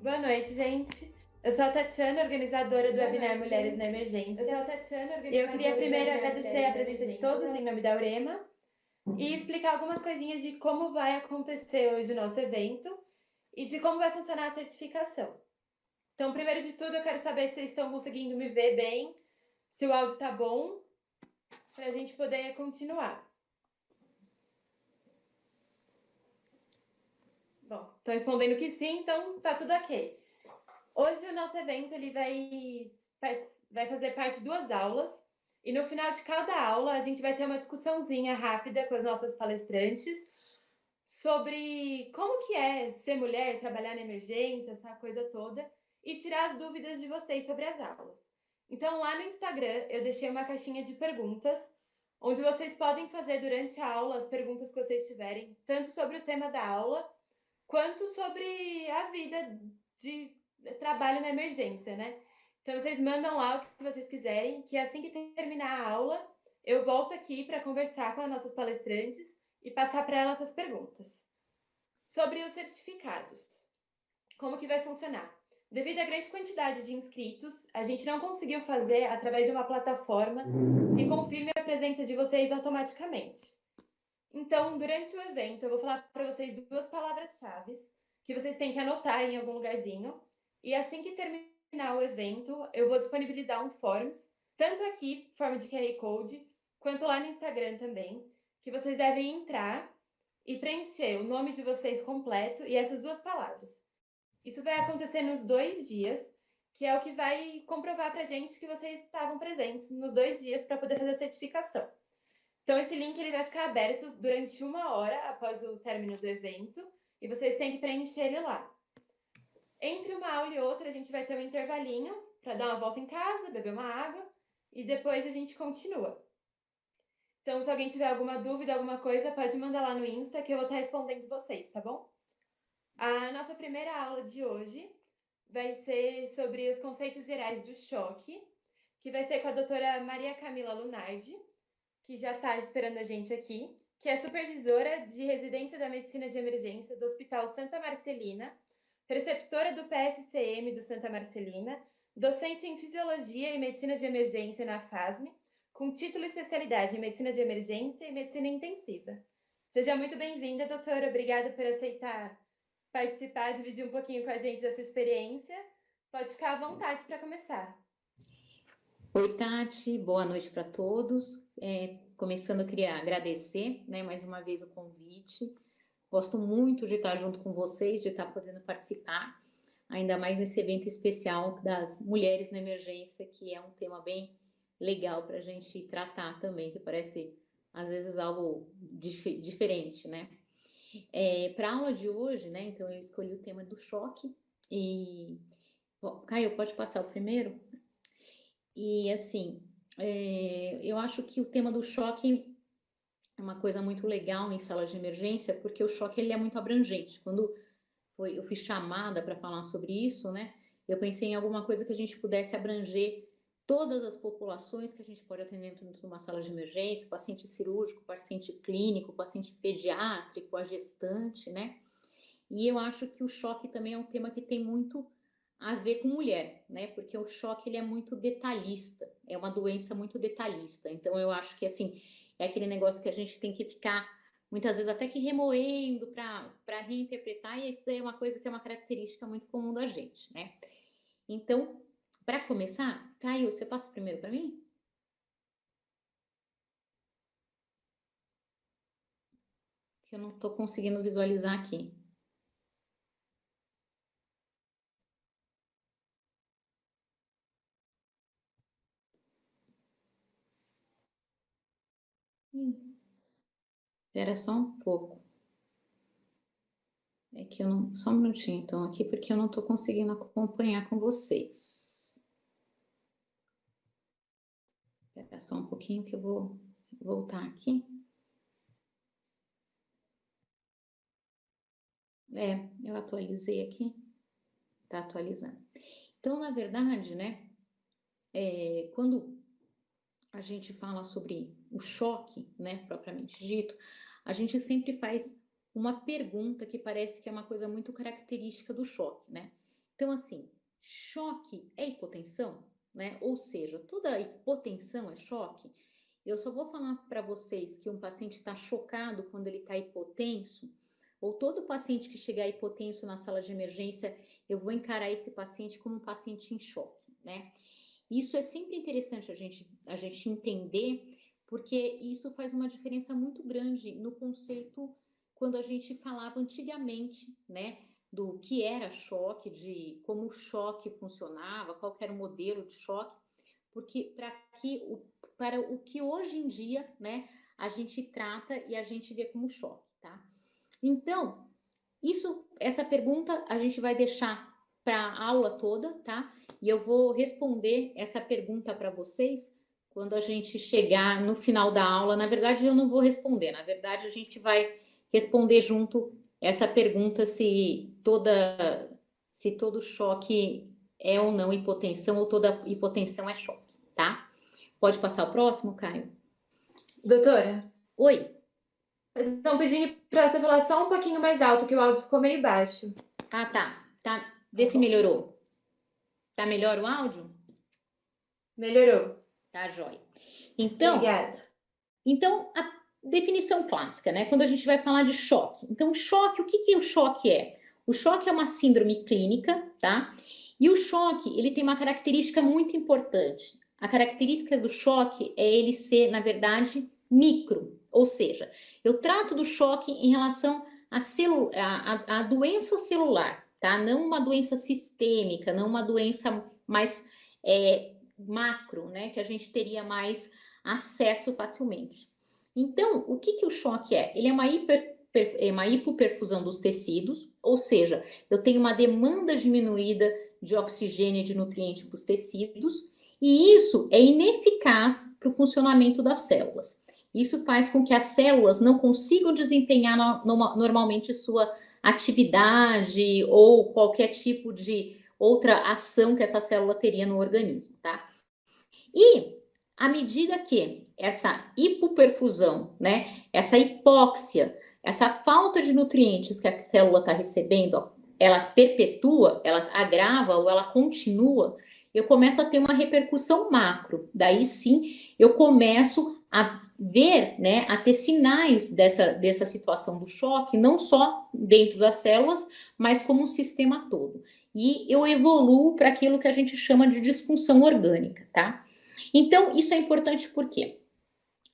Boa noite, gente. Eu sou a Tatiana, organizadora do webinar Mulheres na Emergência. E eu queria primeiro agradecer a presença de todos em nome da Urema e explicar algumas coisinhas de como vai acontecer hoje o nosso evento e de como vai funcionar a certificação. Então, primeiro de tudo, eu quero saber se vocês estão conseguindo me ver bem, se o áudio tá bom, para a gente poder continuar. Bom, estão respondendo que sim, então tá tudo ok. Hoje o nosso evento ele vai fazer parte de 2 aulas e no final de cada aula a gente vai ter uma discussãozinha rápida com as nossas palestrantes sobre como que é ser mulher, trabalhar na emergência, essa coisa toda, e tirar as dúvidas de vocês sobre as aulas. Então lá no Instagram eu deixei uma caixinha de perguntas onde vocês podem fazer durante a aula as perguntas que vocês tiverem, tanto sobre o tema da aula quanto sobre a vida de trabalho na emergência, né? Então vocês mandam lá o que vocês quiserem, que assim que terminar a aula, eu volto aqui para conversar com as nossas palestrantes e passar para elas essas perguntas. Sobre os certificados, como que vai funcionar? Devido à grande quantidade de inscritos, a gente não conseguiu fazer através de uma plataforma que confirme a presença de vocês automaticamente. Então, durante o evento, eu vou falar para vocês 2 palavras-chave que vocês têm que anotar em algum lugarzinho. E assim que terminar o evento, eu vou disponibilizar um Forms, tanto aqui, forma de QR Code, quanto lá no Instagram também, que vocês devem entrar e preencher o nome de vocês completo e essas 2 palavras. Isso vai acontecer nos 2 dias, que é o que vai comprovar para a gente que vocês estavam presentes nos 2 dias para poder fazer a certificação. Então, esse link ele vai ficar aberto durante 1 hora após o término do evento e vocês têm que preencher ele lá. Entre uma aula e outra, a gente vai ter um intervalinho para dar uma volta em casa, beber uma água e depois a gente continua. Então, se alguém tiver alguma dúvida, alguma coisa, pode mandar lá no Insta que eu vou estar respondendo vocês, tá bom? A nossa primeira aula de hoje vai ser sobre os conceitos gerais do choque, que vai ser com a doutora Maria Camila Lunardi, que já está esperando a gente aqui, que é supervisora de residência da medicina de emergência do Hospital Santa Marcelina, preceptora do PSCM do Santa Marcelina, docente em fisiologia e medicina de emergência na FASM, com título e especialidade em medicina de emergência e medicina intensiva. Seja muito bem-vinda, doutora. Obrigada por aceitar participar, dividir um pouquinho com a gente da sua experiência. Pode ficar à vontade para começar. Oi, Tati, boa noite para todos. Começando, eu queria agradecer, né, mais uma vez o convite. Gosto muito de estar junto com vocês, de estar podendo participar, ainda mais nesse evento especial das mulheres na emergência, que é um tema bem legal para a gente tratar também, que parece às vezes algo diferente, né? Para a aula de hoje, né, então eu escolhi o tema do choque e... Bom, Caio, pode passar o primeiro? E assim, eu acho que o tema do choque é uma coisa muito legal em sala de emergência, porque o choque ele é muito abrangente. Quando eu fui chamada para falar sobre isso, né? Eu pensei em alguma coisa que a gente pudesse abranger todas as populações que a gente pode atender dentro de uma sala de emergência, paciente cirúrgico, paciente clínico, paciente pediátrico, a gestante, né? E eu acho que o choque também é um tema que tem muito a ver com mulher, né? Porque o choque ele é muito detalhista, é uma doença muito detalhista. Então eu acho que assim, é aquele negócio que a gente tem que ficar muitas vezes até que remoendo para reinterpretar, e isso daí é uma coisa que é uma característica muito comum da gente, né? Então, para começar, Caio, você passa o primeiro para mim? Que eu não estou conseguindo visualizar aqui. Espera só um pouco. É que eu não. Só um minutinho, então, aqui, porque eu não estou conseguindo acompanhar com vocês. Espera só um pouquinho que eu vou voltar aqui. Eu atualizei aqui. Tá atualizando. Então, na verdade, né, quando a gente fala sobre o choque, né, propriamente dito, a gente sempre faz uma pergunta que parece que é uma coisa muito característica do choque, né? Então, assim, choque é hipotensão, né? Ou seja, toda hipotensão é choque. Eu só vou falar para vocês que um paciente está chocado quando ele está hipotenso, ou todo paciente que chegar hipotenso na sala de emergência, eu vou encarar esse paciente como um paciente em choque, né? Isso é sempre interessante a gente entender, porque isso faz uma diferença muito grande no conceito quando a gente falava antigamente, né? Do que era choque, de como o choque funcionava, qual era o modelo de choque, porque para o que hoje em dia, né, a gente trata e a gente vê como choque, tá? Então, essa pergunta a gente vai deixar para a aula toda, tá? E eu vou responder essa pergunta para vocês quando a gente chegar no final da aula. Na verdade, eu não vou responder, na verdade, a gente vai responder junto essa pergunta se todo choque é ou não hipotensão ou toda hipotensão é choque, tá? Pode passar o próximo, Caio? Doutora, Oi. estão pedindo para você falar só um pouquinho mais alto, que o áudio ficou meio baixo. Ah, tá. Vê se melhorou. Tá melhor o áudio? Melhorou. Tá, joia. Então, Obrigada. Então, a definição clássica, né? Quando a gente vai falar de choque. Então, choque, o que que o choque é? O choque é uma síndrome clínica, tá? E o choque, ele tem uma característica muito importante. A característica do choque é ele ser, na verdade, micro. Ou seja, eu trato do choque em relação à doença celular, tá? Não uma doença sistêmica, não uma doença mais macro, né? Que a gente teria mais acesso facilmente. Então, o que que o choque é? Ele é uma hipoperfusão dos tecidos, ou seja, eu tenho uma demanda diminuída de oxigênio e de nutriente para os tecidos, e isso é ineficaz para o funcionamento das células. Isso faz com que as células não consigam desempenhar normalmente sua atividade ou qualquer tipo de outra ação que essa célula teria no organismo, tá? E à medida que essa hipoperfusão, né, essa hipóxia, essa falta de nutrientes que a célula está recebendo, ela perpetua, ela agrava ou ela continua, eu começo a ter uma repercussão macro. Daí sim, eu começo a ver, né, a ter sinais dessa situação do choque, não só dentro das células, mas como um sistema todo. E eu evoluo para aquilo que a gente chama de disfunção orgânica, tá? Então, isso é importante porque,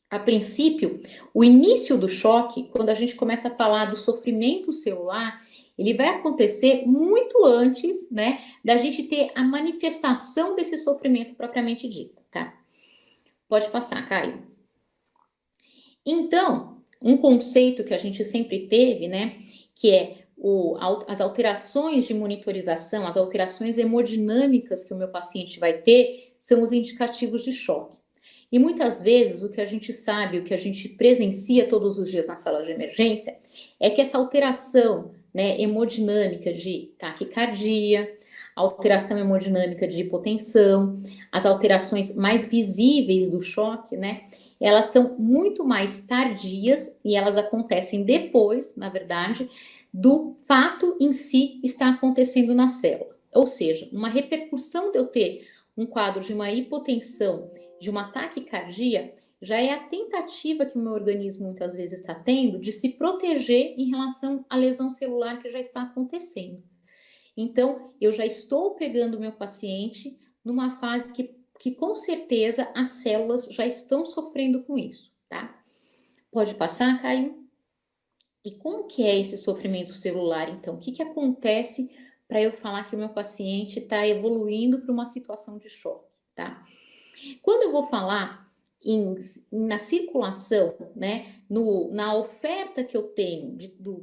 a princípio, o início do choque, quando a gente começa a falar do sofrimento celular, ele vai acontecer muito antes, né, da gente ter a manifestação desse sofrimento propriamente dito, tá? Pode passar, Caio. Então, um conceito que a gente sempre teve, né, que é as alterações de monitorização, as alterações hemodinâmicas que o meu paciente vai ter, são os indicativos de choque. E muitas vezes o que a gente sabe, o que a gente presencia todos os dias na sala de emergência, é que essa alteração, né, hemodinâmica de taquicardia, alteração hemodinâmica de hipotensão, as alterações mais visíveis do choque, né, elas são muito mais tardias e elas acontecem depois, na verdade, do fato em si estar acontecendo na célula. Ou seja, uma repercussão de eu ter um quadro de uma hipotensão, de uma taquicardia, já é a tentativa que o meu organismo muitas vezes está tendo de se proteger em relação à lesão celular que já está acontecendo. Então, eu já estou pegando o meu paciente numa fase que com certeza as células já estão sofrendo com isso, tá? Pode passar, Caio? E como que é esse sofrimento celular, então? O que que acontece para eu falar que o meu paciente está evoluindo para uma situação de choque, tá? Quando eu vou falar na circulação, né, na oferta que eu tenho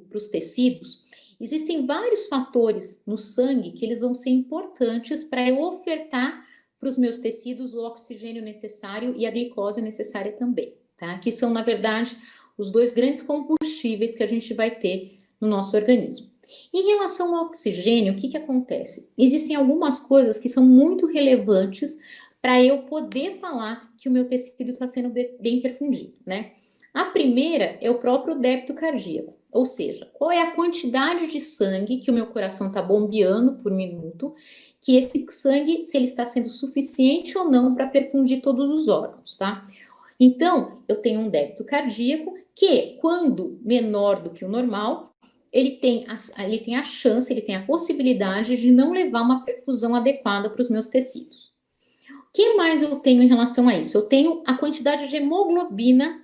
para os tecidos, existem vários fatores no sangue que eles vão ser importantes para eu ofertar para os meus tecidos o oxigênio necessário e a glicose necessária também, tá? Que são, na verdade, os dois grandes combustíveis que a gente vai ter no nosso organismo. Em relação ao oxigênio, o que que acontece? Existem algumas coisas que são muito relevantes para eu poder falar que o meu tecido está sendo bem perfundido, né? A primeira é o próprio débito cardíaco, ou seja, qual é a quantidade de sangue que o meu coração está bombeando por minuto, que esse sangue, se ele está sendo suficiente ou não para perfundir todos os órgãos, tá? Então, eu tenho um débito cardíaco que, quando menor do que o normal, ele tem a chance, ele tem a possibilidade de não levar uma perfusão adequada para os meus tecidos. O que mais eu tenho em relação a isso? Eu tenho a quantidade de hemoglobina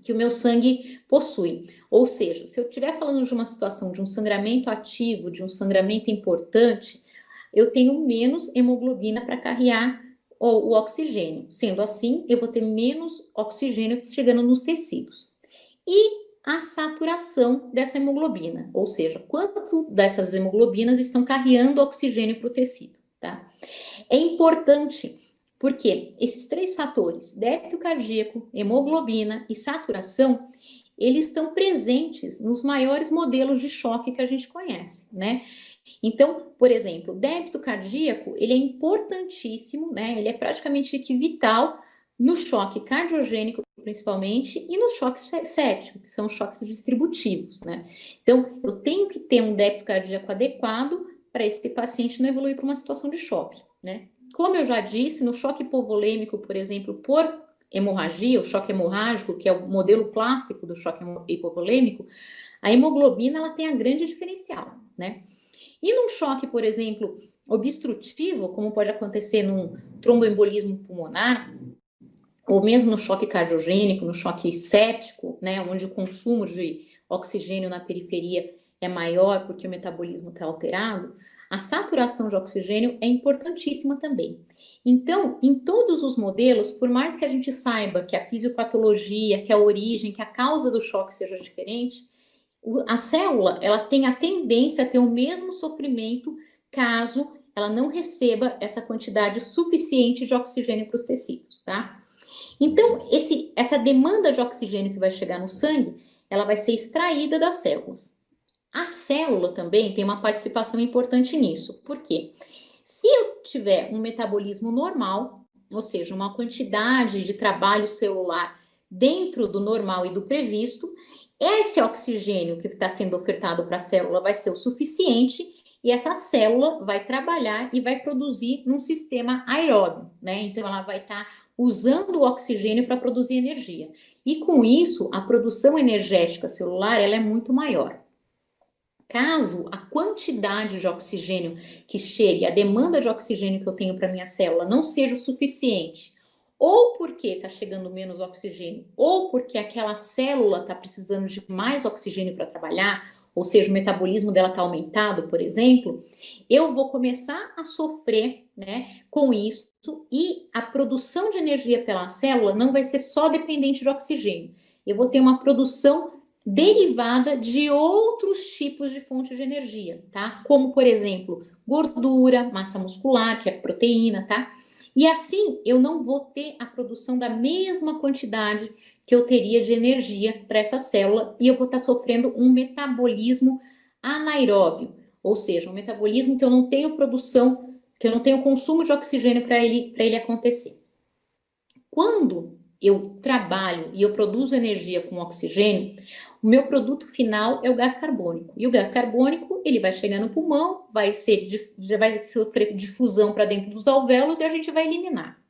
que o meu sangue possui. Ou seja, se eu estiver falando de uma situação de um sangramento ativo, de um sangramento importante, eu tenho menos hemoglobina para carregar o oxigênio. Sendo assim, eu vou ter menos oxigênio chegando nos tecidos. E a saturação dessa hemoglobina, ou seja, quanto dessas hemoglobinas estão carregando oxigênio para o tecido, tá? É importante porque esses 3 fatores, débito cardíaco, hemoglobina e saturação, eles estão presentes nos maiores modelos de choque que a gente conhece, né? Então, por exemplo, o débito cardíaco, ele é importantíssimo, né? Ele é praticamente vital no choque cardiogênico, principalmente, e no choque séptico, que são choques distributivos, né? Então, eu tenho que ter um débito cardíaco adequado para esse paciente não evoluir para uma situação de choque, né? Como eu já disse, no choque hipovolêmico, por exemplo, por hemorragia, o choque hemorrágico, que é o modelo clássico do choque hipovolêmico, a hemoglobina ela tem a grande diferencial, né? E num choque, por exemplo, obstrutivo, como pode acontecer num tromboembolismo pulmonar, ou mesmo no choque cardiogênico, no choque séptico, né, onde o consumo de oxigênio na periferia é maior porque o metabolismo está alterado, a saturação de oxigênio é importantíssima também. Então, em todos os modelos, por mais que a gente saiba que a fisiopatologia, que a origem, que a causa do choque seja diferente, a célula ela tem a tendência a ter o mesmo sofrimento caso ela não receba essa quantidade suficiente de oxigênio para os tecidos, tá? Então, essa demanda de oxigênio que vai chegar no sangue, ela vai ser extraída das células. A célula também tem uma participação importante nisso. Por quê? Se eu tiver um metabolismo normal, ou seja, uma quantidade de trabalho celular dentro do normal e do previsto, esse oxigênio que está sendo ofertado para a célula vai ser o suficiente e essa célula vai trabalhar e vai produzir num sistema aeróbio, né? Então, ela vai estar usando o oxigênio para produzir energia. E com isso, a produção energética celular ela é muito maior. Caso a quantidade de oxigênio que chegue, a demanda de oxigênio que eu tenho para minha célula não seja o suficiente, ou porque está chegando menos oxigênio, ou porque aquela célula está precisando de mais oxigênio para trabalhar, ou seja, o metabolismo dela está aumentado, por exemplo, eu vou começar a sofrer, né, com isso, e a produção de energia pela célula não vai ser só dependente de oxigênio. Eu vou ter uma produção derivada de outros tipos de fontes de energia, tá? Como, por exemplo, gordura, massa muscular, que é proteína, tá? E assim eu não vou ter a produção da mesma quantidade que eu teria de energia para essa célula e eu vou estar sofrendo um metabolismo anaeróbio, ou seja, um metabolismo que eu não tenho produção, que eu não tenho consumo de oxigênio para ele acontecer. Quando eu trabalho e eu produzo energia com oxigênio, o meu produto final é o gás carbônico. E o gás carbônico, ele vai chegar no pulmão, vai sofrer difusão para dentro dos alvéolos e a gente vai eliminar.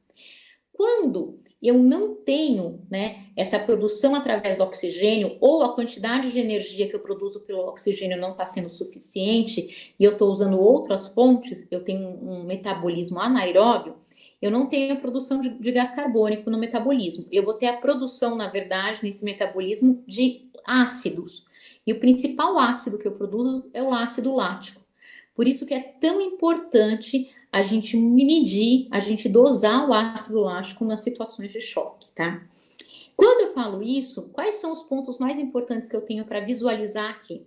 Quando eu não tenho, né, essa produção através do oxigênio ou a quantidade de energia que eu produzo pelo oxigênio não está sendo suficiente e eu estou usando outras fontes, eu tenho um metabolismo anaeróbio, eu não tenho a produção de gás carbônico no metabolismo. Eu vou ter a produção, na verdade, nesse metabolismo de ácidos. E o principal ácido que eu produzo é o ácido lático. Por isso que é tão importante a gente medir, a gente dosar o ácido lático nas situações de choque, tá? Quando eu falo isso, quais são os pontos mais importantes que eu tenho para visualizar aqui?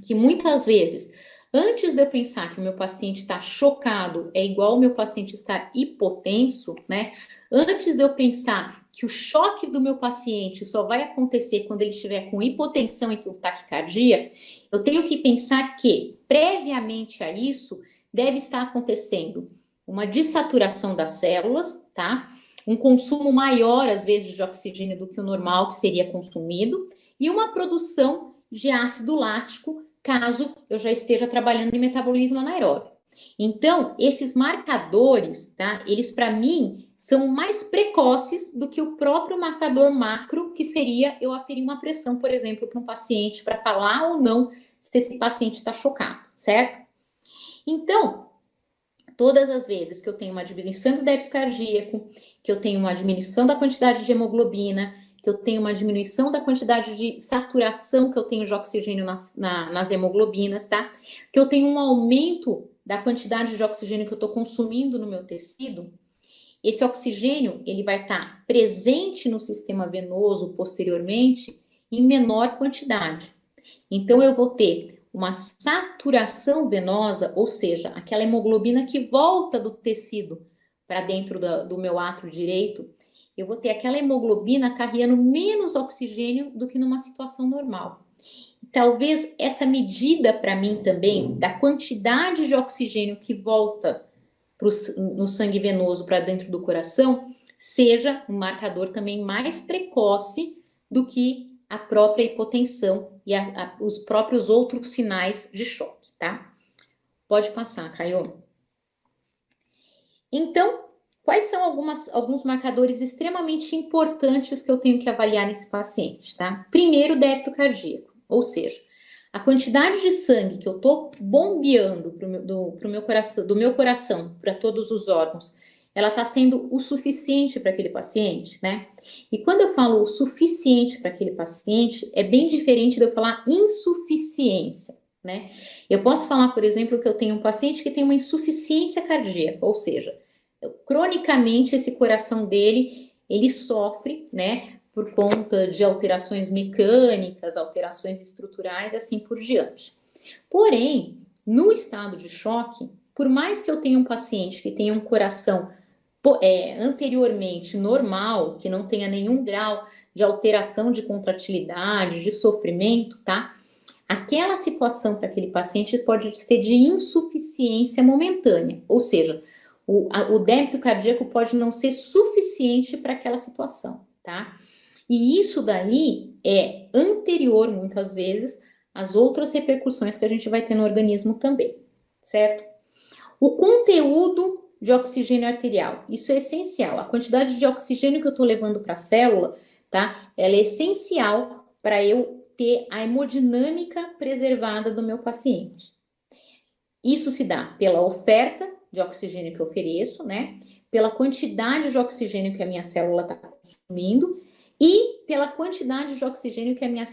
Que muitas vezes, antes de eu pensar que o meu paciente está chocado é igual o meu paciente estar hipotenso, né? Antes de eu pensar que o choque do meu paciente só vai acontecer quando ele estiver com hipotensão e com taquicardia, eu tenho que pensar que, previamente a isso, deve estar acontecendo uma dessaturação das células, tá? Um consumo maior, às vezes, de oxigênio do que o normal que seria consumido, e uma produção de ácido lático, caso eu já esteja trabalhando em metabolismo anaeróbio. Então, esses marcadores, tá? Eles, para mim, são mais precoces do que o próprio marcador macro, que seria eu aferir uma pressão, por exemplo, para um paciente, para falar ou não se esse paciente está chocado, certo? Então, todas as vezes que eu tenho uma diminuição do débito cardíaco, que eu tenho uma diminuição da quantidade de hemoglobina, que eu tenho uma diminuição da quantidade de saturação que eu tenho de oxigênio nas hemoglobinas, tá? Que eu tenho um aumento da quantidade de oxigênio que eu estou consumindo no meu tecido, esse oxigênio ele vai estar presente no sistema venoso posteriormente em menor quantidade. Então, eu vou ter uma saturação venosa, ou seja, aquela hemoglobina que volta do tecido para dentro do meu átrio direito, eu vou ter aquela hemoglobina carregando menos oxigênio do que numa situação normal. Talvez essa medida para mim também da quantidade de oxigênio que volta no sangue venoso para dentro do coração seja um marcador também mais precoce do que a própria hipotensão e os próprios outros sinais de choque, tá? Pode passar, Caio. Então, quais são alguns marcadores extremamente importantes que eu tenho que avaliar nesse paciente, tá? Primeiro, débito cardíaco, ou seja, a quantidade de sangue que eu tô bombeando pro meu coração, do meu coração para todos os órgãos, ela tá sendo o suficiente para aquele paciente, né? E quando eu falo o suficiente para aquele paciente, é bem diferente de eu falar insuficiência, né? Eu posso falar, por exemplo, que eu tenho um paciente que tem uma insuficiência cardíaca, ou seja, cronicamente esse coração dele, ele sofre, né, por conta de alterações mecânicas, alterações estruturais e assim por diante. Porém, no estado de choque, por mais que eu tenha um paciente que tenha um coração anteriormente normal, que não tenha nenhum grau de alteração de contratilidade, de sofrimento, tá? Aquela situação para aquele paciente pode ser de insuficiência momentânea, ou seja, o débito cardíaco pode não ser suficiente para aquela situação, tá? E isso daí é anterior, muitas vezes, às outras repercussões que a gente vai ter no organismo também, certo? O conteúdo de oxigênio arterial, isso é essencial. A quantidade de oxigênio que eu estou levando para a célula, tá? Ela é essencial para eu ter a hemodinâmica preservada do meu paciente. Isso se dá pela oferta de oxigênio que eu ofereço, né? Pela quantidade de oxigênio que a minha célula está consumindo e pela quantidade de oxigênio que a minha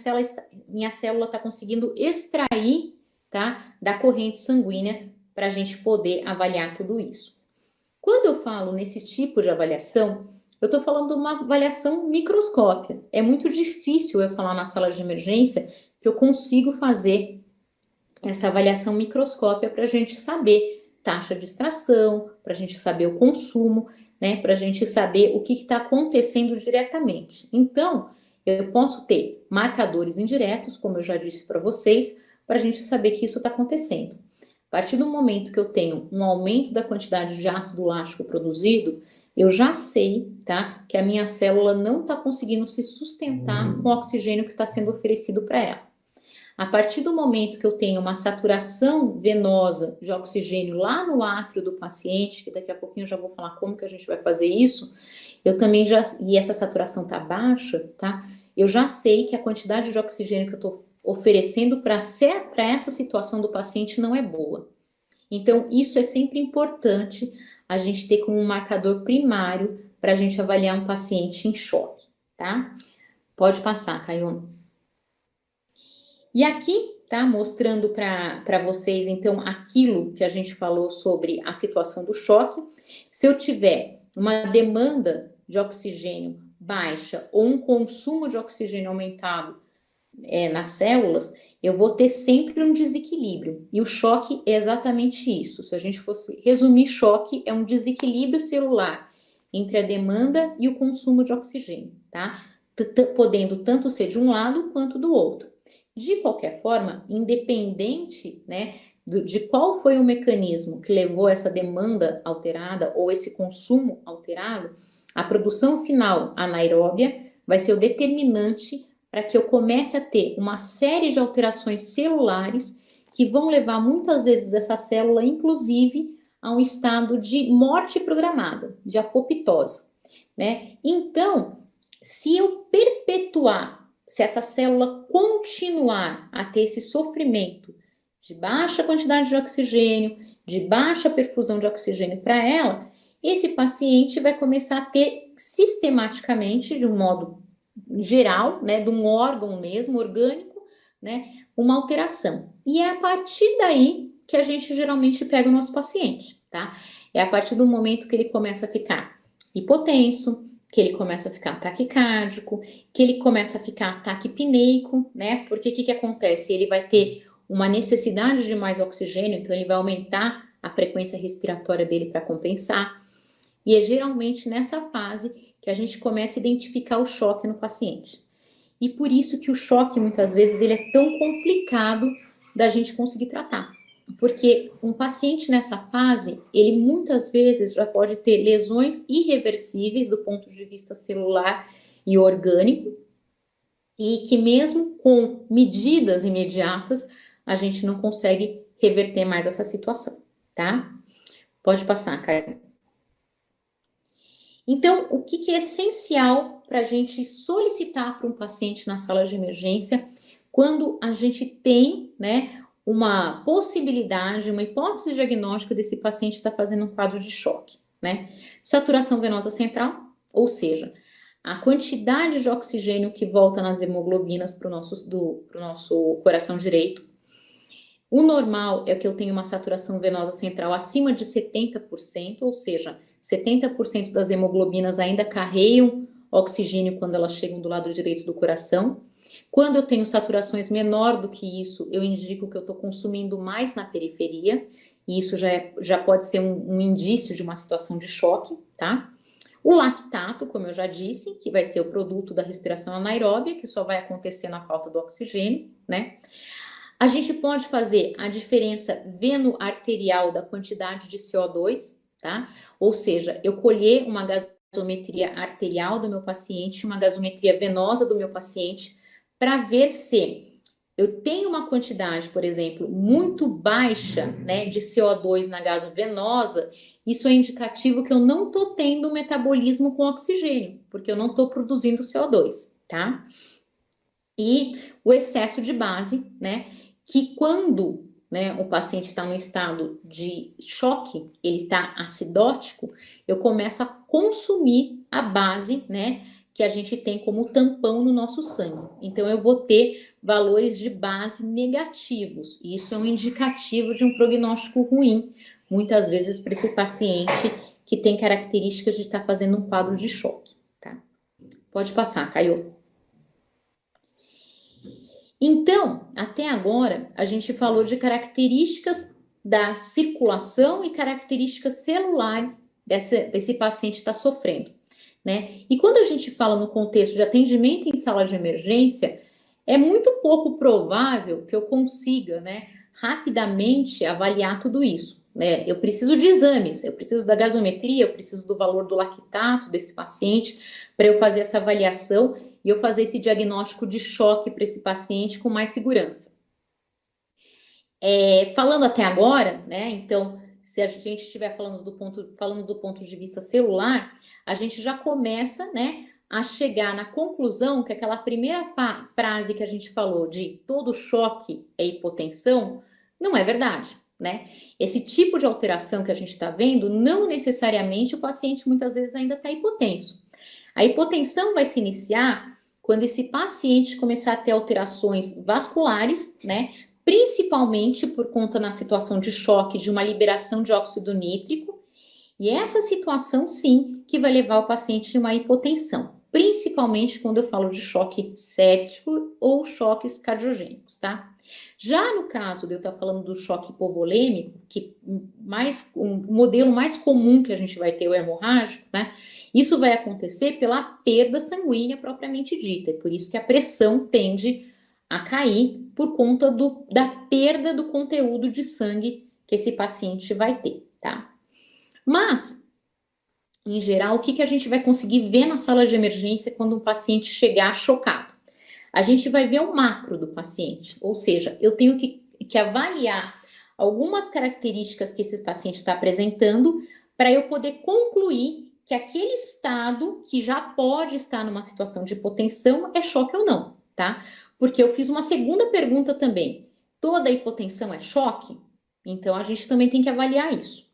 célula está conseguindo extrair, tá? Da corrente sanguínea para a gente poder avaliar tudo isso. Quando eu falo nesse tipo de avaliação, eu estou falando de uma avaliação microscópica. É muito difícil eu falar na sala de emergência que eu consigo fazer essa avaliação microscópica para a gente saber taxa de extração, para a gente saber o consumo, né? Para a gente saber o que está acontecendo diretamente. Então, eu posso ter marcadores indiretos, como eu já disse para vocês, para a gente saber que isso está acontecendo. A partir do momento que eu tenho um aumento da quantidade de ácido lático produzido, eu já sei, tá, que a minha célula não está conseguindo se sustentar com o oxigênio que está sendo oferecido para ela. A partir do momento que eu tenho uma saturação venosa de oxigênio lá no átrio do paciente, que daqui a pouquinho eu já vou falar como que a gente vai fazer isso, eu também e essa saturação tá baixa, tá? Eu já sei que a quantidade de oxigênio que eu tô oferecendo para essa situação do paciente não é boa. Então, isso é sempre importante a gente ter como um marcador primário para a gente avaliar um paciente em choque, tá? Pode passar, Caio. E aqui, tá, mostrando para vocês, então, aquilo que a gente falou sobre a situação do choque. Se eu tiver uma demanda de oxigênio baixa ou um consumo de oxigênio aumentado nas células, eu vou ter sempre um desequilíbrio. E o choque é exatamente isso. Se a gente fosse resumir, choque é um desequilíbrio celular entre a demanda e o consumo de oxigênio, tá? Podendo tanto ser de um lado quanto do outro. De qualquer forma, independente, né, de qual foi o mecanismo que levou essa demanda alterada ou esse consumo alterado, a produção final anaeróbia vai ser o determinante para que eu comece a ter uma série de alterações celulares que vão levar muitas vezes essa célula, inclusive, a um estado de morte programada, de apoptose, né? Então, se eu perpetuar, se essa célula continuar a ter esse sofrimento de baixa quantidade de oxigênio, de baixa perfusão de oxigênio para ela, esse paciente vai começar a ter sistematicamente, de um modo geral, né, de um órgão mesmo, orgânico, né, uma alteração. E é a partir daí que a gente geralmente pega o nosso paciente, tá? É a partir do momento que ele começa a ficar hipotenso, que ele começa a ficar taquicárdico, que ele começa a ficar taquipneico, né? Porque o que acontece? Ele vai ter uma necessidade de mais oxigênio, então ele vai aumentar a frequência respiratória dele para compensar. E é geralmente nessa fase que a gente começa a identificar o choque no paciente. E por isso que o choque, muitas vezes, ele é tão complicado da gente conseguir tratar. Porque um paciente nessa fase, ele muitas vezes já pode ter lesões irreversíveis do ponto de vista celular e orgânico, e que mesmo com medidas imediatas, a gente não consegue reverter mais essa situação, tá? Pode passar, Caio. Então, o que é essencial para a gente solicitar para um paciente na sala de emergência quando a gente tem, né, uma possibilidade, uma hipótese diagnóstica desse paciente estar fazendo um quadro de choque, né? Saturação venosa central, ou seja, a quantidade de oxigênio que volta nas hemoglobinas para o nosso coração direito. O normal é que eu tenha uma saturação venosa central acima de 70%, ou seja, 70% das hemoglobinas ainda carregam oxigênio quando elas chegam do lado direito do coração. Quando eu tenho saturações menor do que isso, eu indico que eu estou consumindo mais na periferia, e isso já pode ser um indício de uma situação de choque, tá? O lactato, como eu já disse, que vai ser o produto da respiração anaeróbia, que só vai acontecer na falta do oxigênio, né? A gente pode fazer a diferença veno-arterial da quantidade de CO2, tá? Ou seja, eu colher uma gasometria arterial do meu paciente, uma gasometria venosa do meu paciente, para ver se eu tenho uma quantidade, por exemplo, muito baixa, né, de CO2 na gasovenosa. Isso é indicativo que eu não estou tendo um metabolismo com oxigênio, porque eu não estou produzindo CO2, tá? E o excesso de base, né? Que quando, né, o paciente está no estado de choque, ele está acidótico, eu começo a consumir a base, né, que a gente tem como tampão no nosso sangue. Então, eu vou ter valores de base negativos. E isso é um indicativo de um prognóstico ruim, muitas vezes para esse paciente que tem características de estar fazendo um quadro de choque, tá? Pode passar, Caio. Então, até agora, a gente falou de características da circulação e características celulares desse paciente que está sofrendo, né? E quando a gente fala no contexto de atendimento em sala de emergência, é muito pouco provável que eu consiga, né, rapidamente avaliar tudo isso, né? Eu preciso de exames, eu preciso da gasometria, eu preciso do valor do lactato desse paciente para eu fazer essa avaliação e eu fazer esse diagnóstico de choque para esse paciente com mais segurança. Falando até agora, né? Então, se a gente estiver falando do ponto de vista celular, a gente já começa, né, a chegar na conclusão que aquela primeira frase que a gente falou de todo choque é hipotensão, não é verdade, né? Esse tipo de alteração que a gente está vendo, não necessariamente o paciente muitas vezes ainda está hipotenso. A hipotensão vai se iniciar quando esse paciente começar a ter alterações vasculares, né? Principalmente por conta na situação de choque de uma liberação de óxido nítrico. E essa situação, sim, que vai levar o paciente a uma hipotensão, principalmente quando eu falo de choque séptico ou choques cardiogênicos, tá? Já no caso de eu estar falando do choque hipovolêmico, que o modelo mais comum que a gente vai ter é o hemorrágico, né? Isso vai acontecer pela perda sanguínea propriamente dita, é por isso que a pressão tende a cair por conta da perda do conteúdo de sangue que esse paciente vai ter, tá? Mas, em geral, o que a gente vai conseguir ver na sala de emergência quando um paciente chegar chocado? a gente vai ver o macro do paciente, ou seja, eu tenho que avaliar algumas características que esse paciente está apresentando para eu poder concluir que aquele estado que já pode estar numa situação de hipotensão é choque ou não, tá? Porque eu fiz uma segunda pergunta também. Toda hipotensão é choque? Então, a gente também tem que avaliar isso.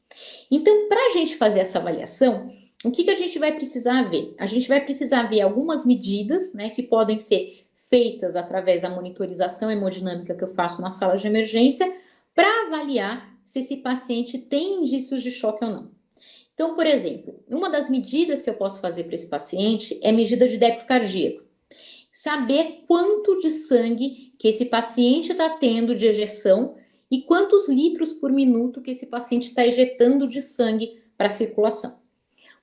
Então, para a gente fazer essa avaliação, o que a gente vai precisar ver? A gente vai precisar ver algumas medidas, né, que podem ser feitas através da monitorização hemodinâmica que eu faço na sala de emergência, para avaliar se esse paciente tem indícios de choque ou não. Então, por exemplo, uma das medidas que eu posso fazer para esse paciente é medida de débito cardíaco. Saber quanto de sangue que esse paciente está tendo de ejeção e quantos litros por minuto que esse paciente está ejetando de sangue para a circulação.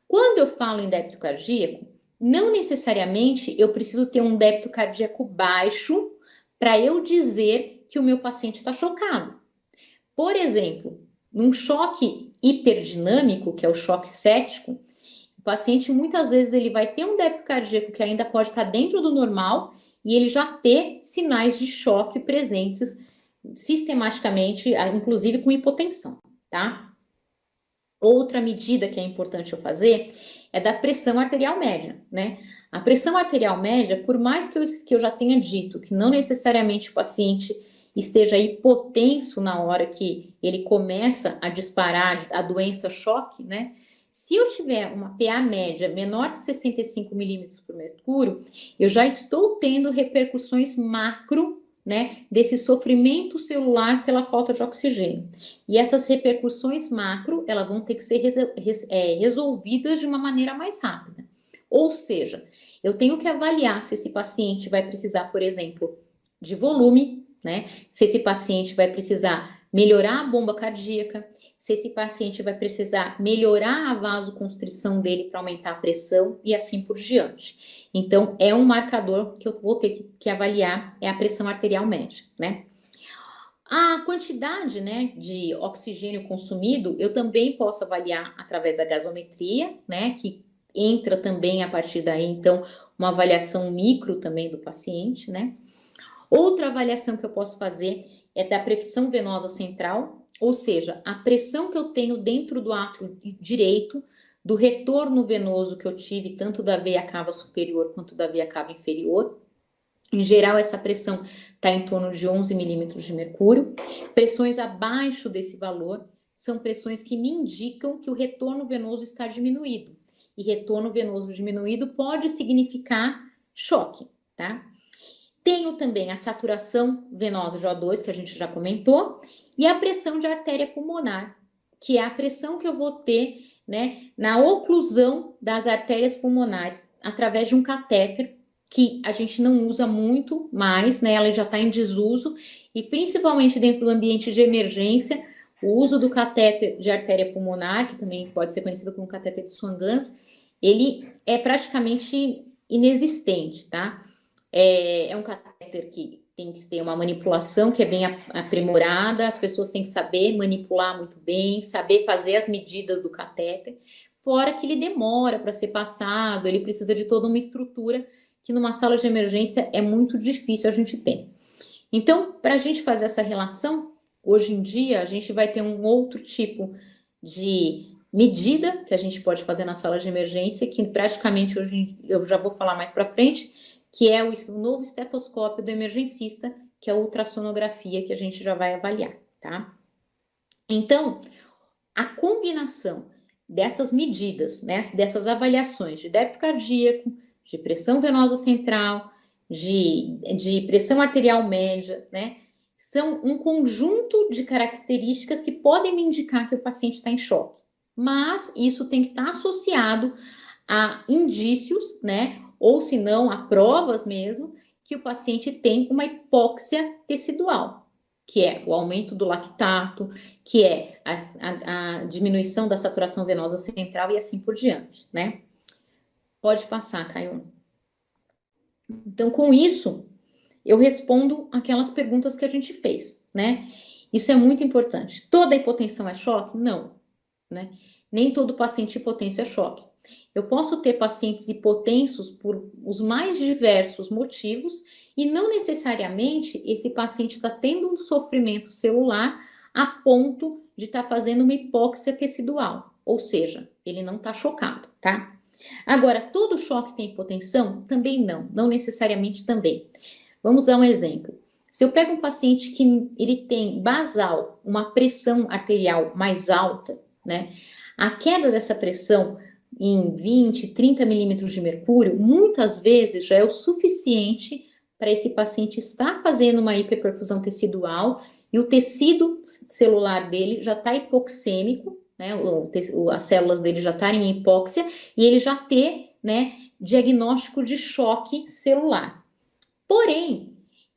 Quando eu falo em débito cardíaco, não necessariamente eu preciso ter um débito cardíaco baixo para eu dizer que o meu paciente está chocado. Por exemplo, num choque hiperdinâmico, que é o choque séptico, o paciente muitas vezes ele vai ter um débito cardíaco que ainda pode estar dentro do normal e ele já ter sinais de choque presentes sistematicamente, inclusive com hipotensão, tá? Outra medida que é importante eu fazer é da pressão arterial média, né? A pressão arterial média, por mais que eu já tenha dito que não necessariamente o paciente esteja hipotenso na hora que ele começa a disparar a doença choque, né? Se eu tiver uma PA média menor que 65 milímetros por mercúrio, eu já estou tendo repercussões macro, né, desse sofrimento celular pela falta de oxigênio. E essas repercussões macro, elas vão ter que ser resolvidas de uma maneira mais rápida. Ou seja, eu tenho que avaliar se esse paciente vai precisar, por exemplo, de volume, né? Se esse paciente vai precisar melhorar a bomba cardíaca, se esse paciente vai precisar melhorar a vasoconstrição dele para aumentar a pressão e assim por diante. Então, é um marcador que eu vou ter que avaliar, é a pressão arterial média, né? A quantidade, né, de oxigênio consumido, eu também posso avaliar através da gasometria, né, que entra também a partir daí, então, uma avaliação micro também do paciente, né? Outra avaliação que eu posso fazer é da pressão venosa central, ou seja, a pressão que eu tenho dentro do átrio direito, do retorno venoso que eu tive, tanto da veia cava superior quanto da veia cava inferior. Em geral, essa pressão está em torno de 11 milímetros de mercúrio. Pressões abaixo desse valor são pressões que me indicam que o retorno venoso está diminuído. E retorno venoso diminuído pode significar choque, tá? Tenho também a saturação venosa de O2, que a gente já comentou, e a pressão de artéria pulmonar, que é a pressão que eu vou ter, né, na oclusão das artérias pulmonares, através de um catéter, que a gente não usa muito mais, né, ela já está em desuso, e principalmente dentro do ambiente de emergência, o uso do catéter de artéria pulmonar, que também pode ser conhecido como catéter de Swan-Ganz, ele é praticamente inexistente, tá? É um catéter que tem que ter uma manipulação que é bem aprimorada, as pessoas têm que saber manipular muito bem, saber fazer as medidas do catéter, fora que ele demora para ser passado, ele precisa de toda uma estrutura que numa sala de emergência é muito difícil a gente ter. Então, para a gente fazer essa relação, hoje em dia a gente vai ter um outro tipo de medida que a gente pode fazer na sala de emergência, que praticamente hoje eu já vou falar mais para frente, que é o novo estetoscópio do emergencista, que é a ultrassonografia que a gente já vai avaliar, tá? Então, a combinação dessas medidas, né, dessas avaliações de débito cardíaco, de pressão venosa central, de pressão arterial média, né, são um conjunto de características que podem me indicar que o paciente está em choque. Mas isso tem que estar associado a indícios, né, ou se não, a provas mesmo, que o paciente tem uma hipóxia tecidual, que é o aumento do lactato, que é a diminuição da saturação venosa central e assim por diante, né? Pode passar, Caio. Então, com isso, eu respondo aquelas perguntas que a gente fez, né? Isso é muito importante. Toda hipotensão é choque? Não, né? Nem todo paciente hipotenso é choque. Eu posso ter pacientes hipotensos por os mais diversos motivos e não necessariamente esse paciente está tendo um sofrimento celular a ponto de estar fazendo uma hipóxia tecidual, ou seja, ele não está chocado, tá? Agora, todo choque tem hipotensão? Também não, não necessariamente também. Vamos dar um exemplo. Se eu pego um paciente que ele tem basal, uma pressão arterial mais alta, né? A queda dessa pressão em 20, 30 milímetros de mercúrio, muitas vezes já é o suficiente para esse paciente estar fazendo uma hiperperfusão tecidual e o tecido celular dele já está hipoxêmico, né? As células dele já estarem em hipóxia e ele já ter, né, diagnóstico de choque celular. Porém,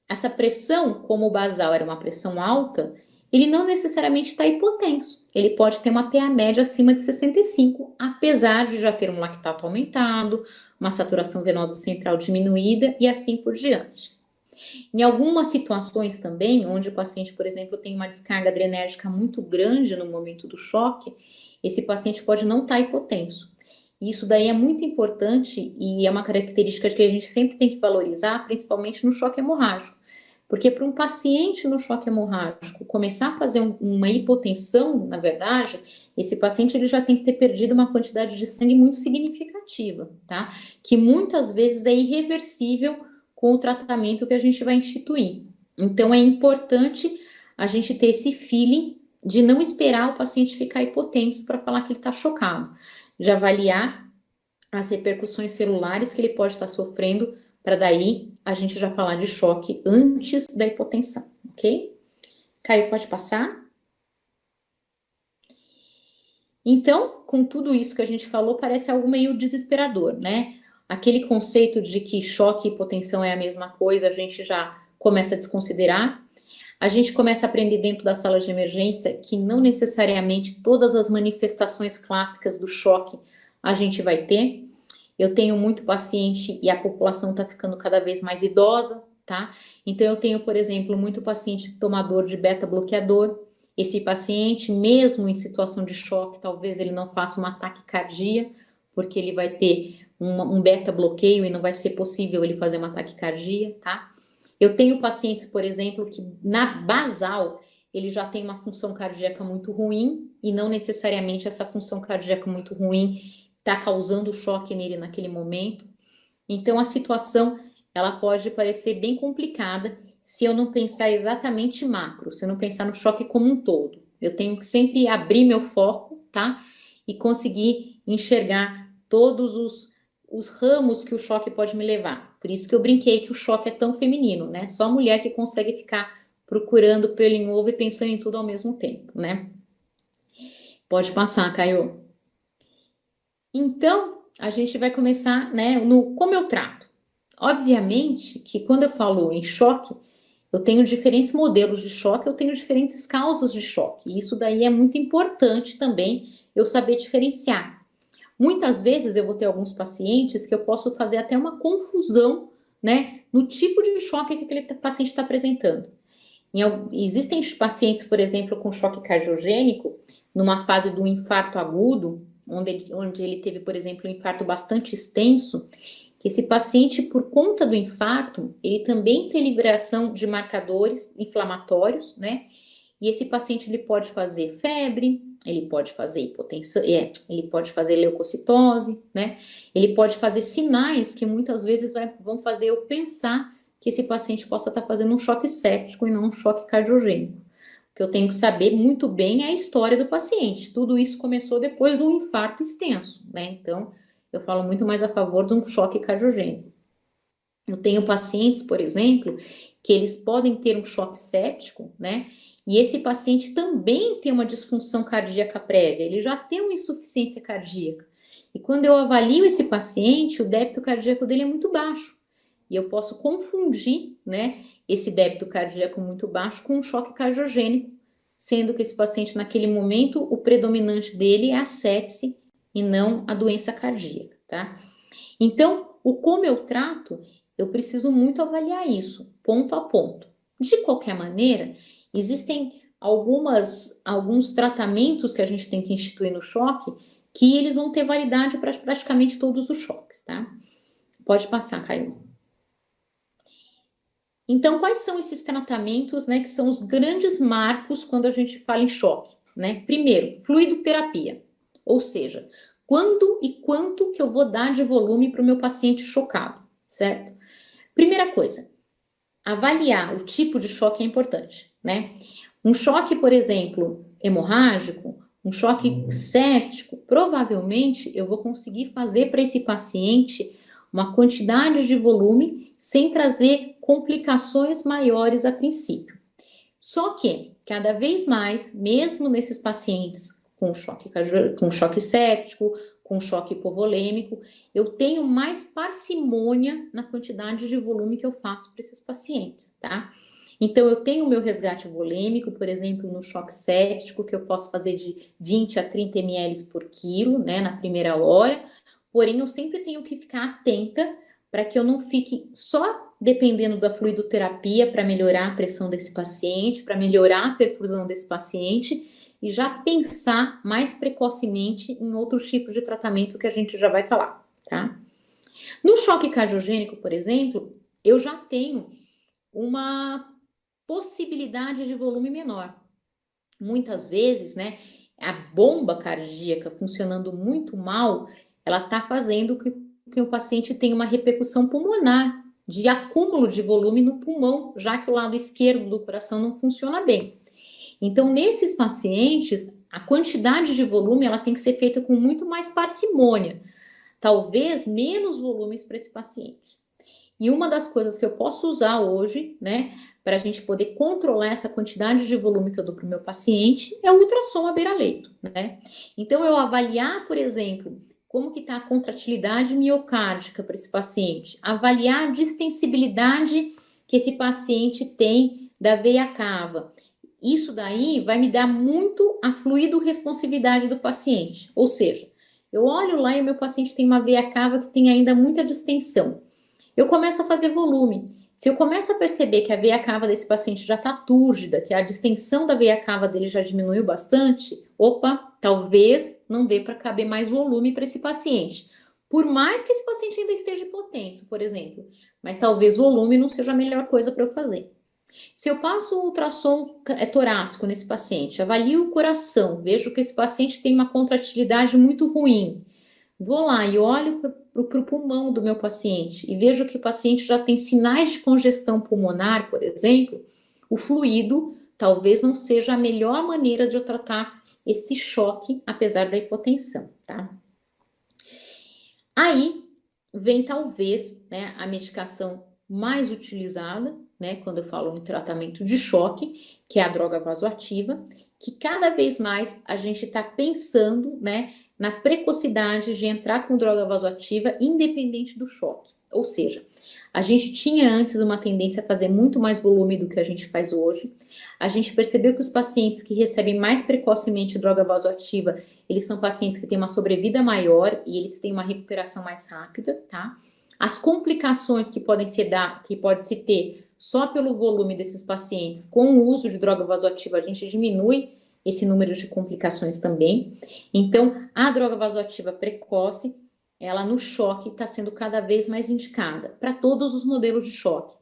essa pressão, como o basal era uma pressão alta, ele não necessariamente está hipotenso. Ele pode ter uma PA média acima de 65, apesar de já ter um lactato aumentado, uma saturação venosa central diminuída e assim por diante. Em algumas situações também, onde o paciente, por exemplo, tem uma descarga adrenérgica muito grande no momento do choque, esse paciente pode não estar hipotenso. Isso daí é muito importante e é uma característica que a gente sempre tem que valorizar, principalmente no choque hemorrágico. Porque para um paciente no choque hemorrágico começar a fazer uma hipotensão, na verdade, esse paciente ele já tem que ter perdido uma quantidade de sangue muito significativa, tá? Que muitas vezes é irreversível com o tratamento que a gente vai instituir. Então é importante a gente ter esse feeling de não esperar o paciente ficar hipotenso para falar que ele está chocado, de avaliar as repercussões celulares que ele pode estar sofrendo, para daí a gente já falar de choque antes da hipotensão, ok? Caio, pode passar? Então, com tudo isso que a gente falou, parece algo meio desesperador, né? Aquele conceito de que choque e hipotensão é a mesma coisa, a gente já começa a desconsiderar. A gente começa a aprender dentro da sala de emergência que não necessariamente todas as manifestações clássicas do choque a gente vai ter. Eu tenho muito paciente e a população está ficando cada vez mais idosa, tá? Então eu tenho, por exemplo, muito paciente tomador de beta-bloqueador. Esse paciente, mesmo em situação de choque, talvez ele não faça uma taquicardia, porque ele vai ter um beta-bloqueio e não vai ser possível ele fazer uma taquicardia, tá? Eu tenho pacientes, por exemplo, que na basal ele já tem uma função cardíaca muito ruim e não necessariamente essa função cardíaca muito ruim está causando choque nele naquele momento. Então a situação ela pode parecer bem complicada se eu não pensar exatamente macro, se eu não pensar no choque como um todo. Eu tenho que sempre abrir meu foco, tá? E conseguir enxergar todos os ramos que o choque pode me levar. Por isso que eu brinquei que o choque é tão feminino, né? Só a mulher que consegue ficar procurando pelo em ovo e pensando em tudo ao mesmo tempo, né? Pode passar, Caio. Então, a gente vai começar, né, no como eu trato. Obviamente que quando eu falo em choque, eu tenho diferentes modelos de choque, eu tenho diferentes causas de choque. E isso daí é muito importante também eu saber diferenciar. Muitas vezes eu vou ter alguns pacientes que eu posso fazer até uma confusão, né, no tipo de choque que aquele paciente está apresentando. Existem pacientes, por exemplo, com choque cardiogênico, numa fase do infarto agudo, onde ele teve, por exemplo, um infarto bastante extenso, que esse paciente, por conta do infarto, ele também tem liberação de marcadores inflamatórios, né? E esse paciente ele pode fazer febre, ele pode fazer hipotensão, ele pode fazer leucocitose, né? Ele pode fazer sinais que muitas vezes vão fazer eu pensar que esse paciente possa estar fazendo um choque séptico e não um choque cardiogênico. O que eu tenho que saber muito bem é a história do paciente. Tudo isso começou depois do infarto extenso, né? Então, eu falo muito mais a favor de um choque cardiogênico. Eu tenho pacientes, por exemplo, que eles podem ter um choque séptico, né? E esse paciente também tem uma disfunção cardíaca prévia, ele já tem uma insuficiência cardíaca. E quando eu avalio esse paciente, o débito cardíaco dele é muito baixo. E eu posso confundir, né, esse débito cardíaco muito baixo com um choque cardiogênico, sendo que esse paciente, naquele momento, o predominante dele é a sepse e não a doença cardíaca, tá? Então, o como eu trato, eu preciso muito avaliar isso, ponto a ponto. De qualquer maneira, existem alguns tratamentos que a gente tem que instituir no choque que eles vão ter validade para praticamente todos os choques, tá? Pode passar, Caio. Então, quais são esses tratamentos, né, que são os grandes marcos quando a gente fala em choque, né? Primeiro, fluidoterapia, ou seja, quando e quanto que eu vou dar de volume para o meu paciente chocado, certo? Primeira coisa, avaliar o tipo de choque é importante, né? Um choque, por exemplo, hemorrágico, um choque séptico, provavelmente eu vou conseguir fazer para esse paciente uma quantidade de volume sem trazer complicações maiores a princípio. Só que, cada vez mais, mesmo nesses pacientes com choque séptico, com choque hipovolêmico, eu tenho mais parcimônia na quantidade de volume que eu faço para esses pacientes, tá? Então, eu tenho o meu resgate volêmico, por exemplo, no choque séptico, que eu posso fazer de 20 a 30 ml por quilo, né, na primeira hora. Porém, eu sempre tenho que ficar atenta para que eu não fique só dependendo da fluidoterapia para melhorar a pressão desse paciente, para melhorar a perfusão desse paciente e já pensar mais precocemente em outros tipos de tratamento que a gente já vai falar, tá? No choque cardiogênico, por exemplo, eu já tenho uma possibilidade de volume menor. Muitas vezes, né, a bomba cardíaca funcionando muito mal, ela está fazendo que o paciente tenha uma repercussão pulmonar, de acúmulo de volume no pulmão, já que o lado esquerdo do coração não funciona bem. Então, nesses pacientes, a quantidade de volume ela tem que ser feita com muito mais parcimônia, talvez menos volumes para esse paciente. E uma das coisas que eu posso usar hoje, né, para a gente poder controlar essa quantidade de volume que eu dou para o meu paciente, é o ultrassom à beira-leito, né? Então, eu avaliar, por exemplo, como que está a contratilidade miocárdica para esse paciente, avaliar a distensibilidade que esse paciente tem da veia cava. Isso daí vai me dar muito a fluido-responsividade do paciente, ou seja, eu olho lá e o meu paciente tem uma veia cava que tem ainda muita distensão. Eu começo a fazer volume. Se eu começo a perceber que a veia cava desse paciente já está túrgida, que a distensão da veia cava dele já diminuiu bastante, opa, talvez não dê para caber mais volume para esse paciente. Por mais que esse paciente ainda esteja hipotenso, por exemplo, mas talvez volume não seja a melhor coisa para eu fazer. Se eu passo um ultrassom torácico nesse paciente, avalio o coração, vejo que esse paciente tem uma contratilidade muito ruim, vou lá e olho para o pulmão do meu paciente e vejo que o paciente já tem sinais de congestão pulmonar, por exemplo, o fluido talvez não seja a melhor maneira de eu tratar esse choque, apesar da hipotensão, tá? Aí vem talvez, né, a medicação mais utilizada, né, quando eu falo em tratamento de choque, que é a droga vasoativa, que cada vez mais a gente está pensando, né, na precocidade de entrar com droga vasoativa independente do choque. Ou seja, a gente tinha antes uma tendência a fazer muito mais volume do que a gente faz hoje. A gente percebeu que os pacientes que recebem mais precocemente droga vasoativa, eles são pacientes que têm uma sobrevida maior e eles têm uma recuperação mais rápida, tá? As complicações que podem se ter só pelo volume desses pacientes, com o uso de droga vasoativa, a gente diminui esse número de complicações também. Então, a droga vasoativa precoce, ela no choque está sendo cada vez mais indicada para todos os modelos de choque.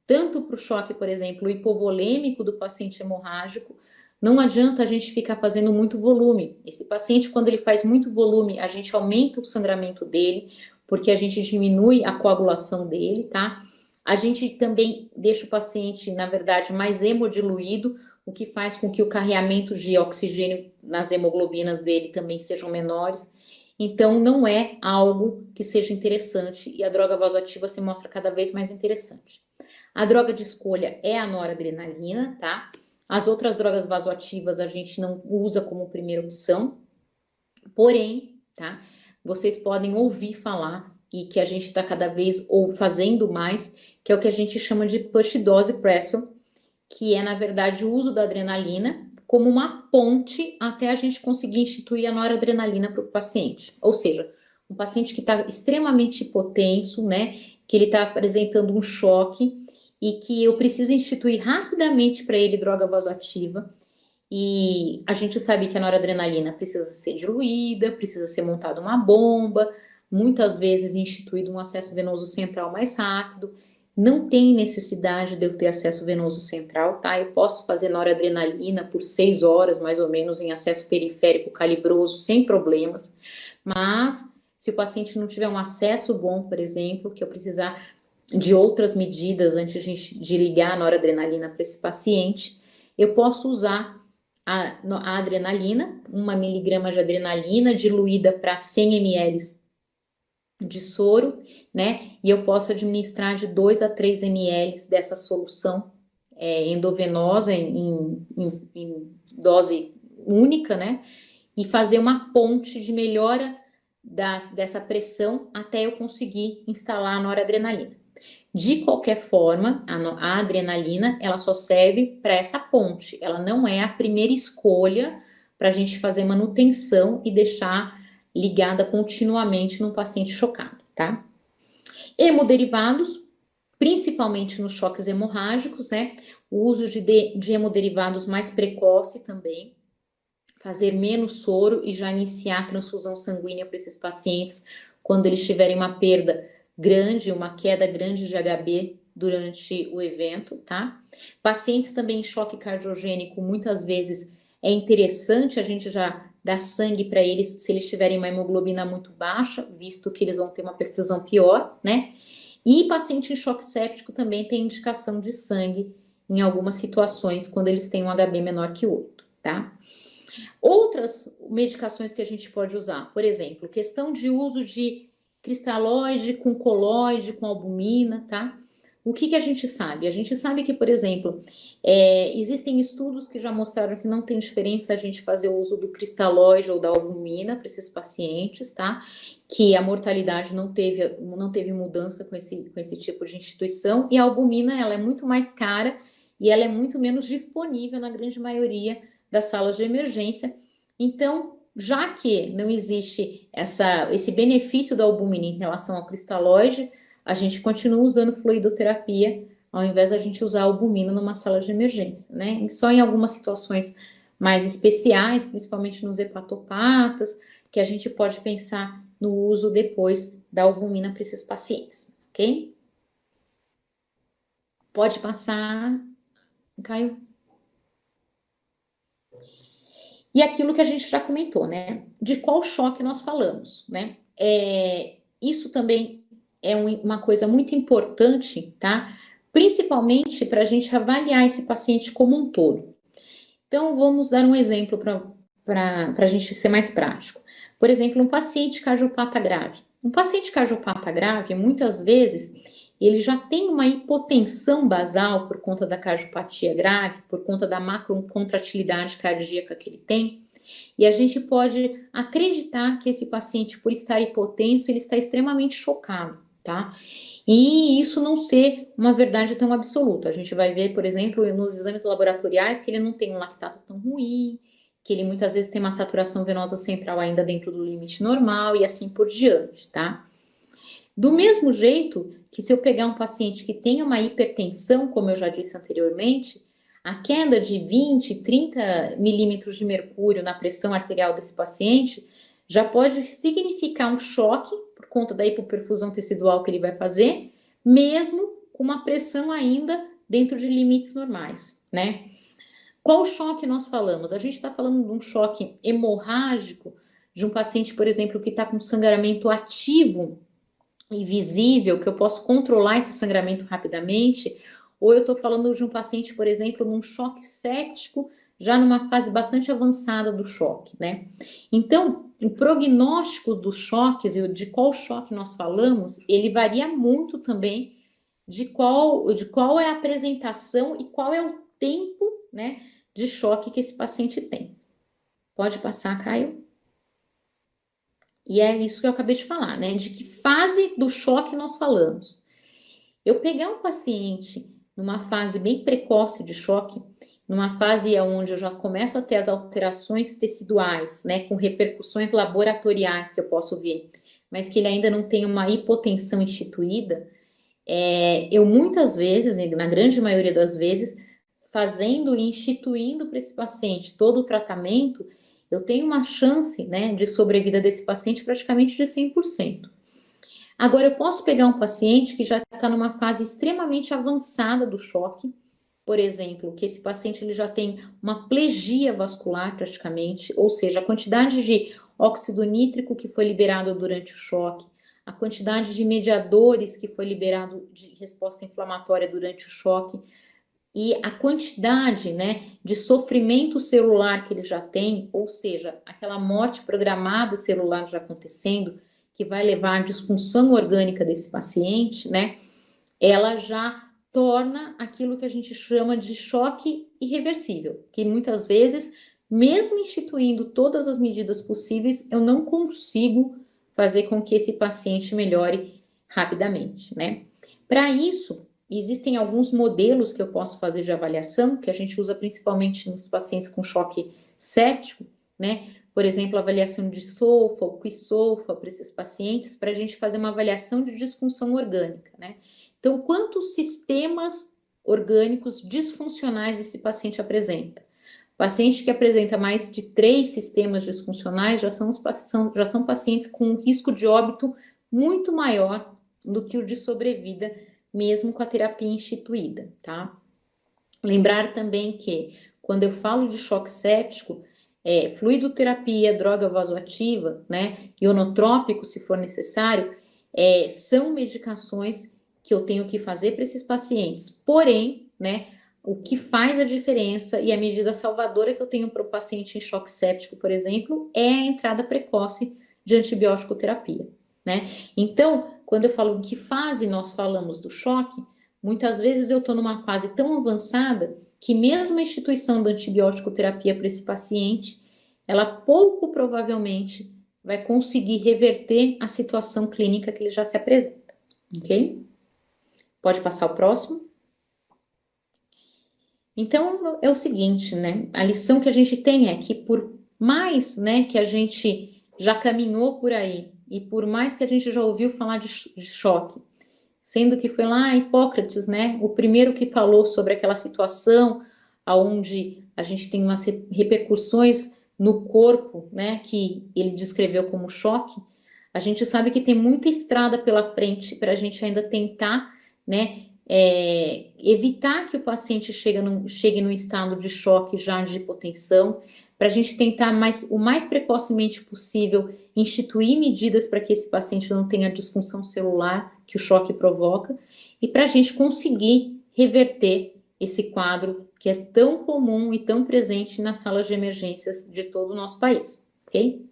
Tanto para o choque, por exemplo, hipovolêmico do paciente hemorrágico, não adianta a gente ficar fazendo muito volume. Esse paciente, quando ele faz muito volume, a gente aumenta o sangramento dele, porque a gente diminui a coagulação dele, tá? A gente também deixa o paciente, na verdade, mais hemodiluído, o que faz com que o carreamento de oxigênio nas hemoglobinas dele também sejam menores. Então, não é algo que seja interessante e a droga vasoativa se mostra cada vez mais interessante. A droga de escolha é a noradrenalina, tá? As outras drogas vasoativas a gente não usa como primeira opção, porém, tá? Vocês podem ouvir falar e que a gente está cada vez ou fazendo mais, que é o que a gente chama de push dose pressure, que é, na verdade, o uso da adrenalina como uma ponte até a gente conseguir instituir a noradrenalina para o paciente. Ou seja, um paciente que está extremamente hipotenso, né, que ele está apresentando um choque e que eu preciso instituir rapidamente para ele droga vasoativa E a gente sabe que a noradrenalina precisa ser diluída, precisa ser montada uma bomba, muitas vezes instituído um acesso venoso central mais rápido. Não tem necessidade de eu ter acesso venoso central, tá? Eu posso fazer noradrenalina por 6 horas, mais ou menos, em acesso periférico calibroso, sem problemas. Mas, se o paciente não tiver um acesso bom, por exemplo, que eu precisar de outras medidas antes de ligar a noradrenalina para esse paciente, eu posso usar a adrenalina, 1 miligrama de adrenalina diluída para 100 ml de soro, né? E eu posso administrar de 2 a 3 ml dessa solução endovenosa em dose única, né? E fazer uma ponte de melhora dessa pressão até eu conseguir instalar a noradrenalina. De qualquer forma, a adrenalina ela só serve para essa ponte, ela não é a primeira escolha para a gente fazer manutenção e deixar ligada continuamente no paciente chocado, tá? Hemoderivados, principalmente nos choques hemorrágicos, né? O uso de hemoderivados mais precoce também, fazer menos soro e já iniciar a transfusão sanguínea para esses pacientes quando eles tiverem uma perda grande, uma queda grande de HB durante o evento, tá? Pacientes também em choque cardiogênico, muitas vezes é interessante a gente já dar sangue para eles se eles tiverem uma hemoglobina muito baixa, visto que eles vão ter uma perfusão pior, né? E paciente em choque séptico também tem indicação de sangue em algumas situações quando eles têm um HB menor que 8, tá? Outras medicações que a gente pode usar, por exemplo, questão de uso de cristalóide com coloide, com albumina, tá? O que a gente sabe? A gente sabe que, por exemplo, existem estudos que já mostraram que não tem diferença a gente fazer o uso do cristalóide ou da albumina para esses pacientes, tá? Que a mortalidade não teve mudança com esse tipo de instituição, e a albumina ela é muito mais cara e ela é muito menos disponível na grande maioria das salas de emergência. Então, já que não existe esse benefício da albumina em relação ao cristalóide, a gente continua usando fluidoterapia ao invés da gente usar albumina numa sala de emergência, né? Só em algumas situações mais especiais, principalmente nos hepatopatas, que a gente pode pensar no uso depois da albumina para esses pacientes, ok? Pode passar, Caio. E aquilo que a gente já comentou, né? De qual choque nós falamos, né? Isso também é uma coisa muito importante, tá? Principalmente para a gente avaliar esse paciente como um todo. Então, vamos dar um exemplo para a gente ser mais prático. Por exemplo, um paciente cardiopata grave. Um paciente cardiopata grave, muitas vezes, ele já tem uma hipotensão basal por conta da cardiopatia grave, por conta da macrocontratilidade cardíaca que ele tem, e a gente pode acreditar que esse paciente, por estar hipotenso, ele está extremamente chocado, tá? E isso não ser uma verdade tão absoluta. A gente vai ver, por exemplo, nos exames laboratoriais que ele não tem um lactato tão ruim, que ele muitas vezes tem uma saturação venosa central ainda dentro do limite normal e assim por diante, tá? Do mesmo jeito que se eu pegar um paciente que tem uma hipertensão, como eu já disse anteriormente, a queda de 20, 30 milímetros de mercúrio na pressão arterial desse paciente já pode significar um choque por conta da hipoperfusão tecidual que ele vai fazer, mesmo com uma pressão ainda dentro de limites normais, né? Qual choque nós falamos? A gente está falando de um choque hemorrágico, de um paciente, por exemplo, que está com sangramento ativo e visível, que eu posso controlar esse sangramento rapidamente, ou eu estou falando de um paciente, por exemplo, num choque séptico, já numa fase bastante avançada do choque, né? Então, o prognóstico dos choques e de qual choque nós falamos, ele varia muito também de qual é a apresentação e qual é o tempo, né, de choque que esse paciente tem. Pode passar, Caio? E é isso que eu acabei de falar, né? De que fase do choque nós falamos. Eu pegar um paciente numa fase bem precoce de choque, numa fase onde eu já começo a ter as alterações teciduais, né, com repercussões laboratoriais que eu posso ver, mas que ele ainda não tem uma hipotensão instituída, eu muitas vezes, na grande maioria das vezes, fazendo e instituindo para esse paciente todo o tratamento, eu tenho uma chance, né, de sobrevida desse paciente praticamente de 100%. Agora, eu posso pegar um paciente que já está numa fase extremamente avançada do choque, por exemplo, que esse paciente ele já tem uma plegia vascular praticamente, ou seja, a quantidade de óxido nítrico que foi liberado durante o choque, a quantidade de mediadores que foi liberado de resposta inflamatória durante o choque e a quantidade, né, de sofrimento celular que ele já tem, ou seja, aquela morte programada celular já acontecendo, que vai levar à disfunção orgânica desse paciente, né, ela já torna aquilo que a gente chama de choque irreversível, que muitas vezes, mesmo instituindo todas as medidas possíveis, eu não consigo fazer com que esse paciente melhore rapidamente, né? Para isso, existem alguns modelos que eu posso fazer de avaliação, que a gente usa principalmente nos pacientes com choque séptico, né? Por exemplo, avaliação de SOFA ou QI-SOFA para esses pacientes, para a gente fazer uma avaliação de disfunção orgânica, né? Então, quantos sistemas orgânicos disfuncionais esse paciente apresenta? Paciente que apresenta mais de 3 sistemas disfuncionais já são pacientes com um risco de óbito muito maior do que o de sobrevida, mesmo com a terapia instituída, tá? Lembrar também que, quando eu falo de choque séptico, fluidoterapia, droga vasoativa, né, ionotrópico, se for necessário, são medicações que eu tenho que fazer para esses pacientes. Porém, né, o que faz a diferença e a medida salvadora que eu tenho para o paciente em choque séptico, por exemplo, é a entrada precoce de antibiótico terapia, né? Então, quando eu falo em que fase nós falamos do choque, muitas vezes eu estou numa fase tão avançada que mesmo a instituição da antibiótico terapia para esse paciente, ela pouco provavelmente vai conseguir reverter a situação clínica que ele já se apresenta, ok? Pode passar o próximo. Então, é o seguinte, né? A lição que a gente tem é que por mais, né, que a gente já caminhou por aí e por mais que a gente já ouviu falar de choque, sendo que foi lá Hipócrates, né, o primeiro que falou sobre aquela situação onde a gente tem umas repercussões no corpo, né, que ele descreveu como choque, a gente sabe que tem muita estrada pela frente para a gente ainda tentar, né, evitar que o paciente chegue num estado de choque já de hipotensão, para a gente tentar o mais precocemente possível instituir medidas para que esse paciente não tenha disfunção celular que o choque provoca e para a gente conseguir reverter esse quadro que é tão comum e tão presente nas salas de emergências de todo o nosso país, ok?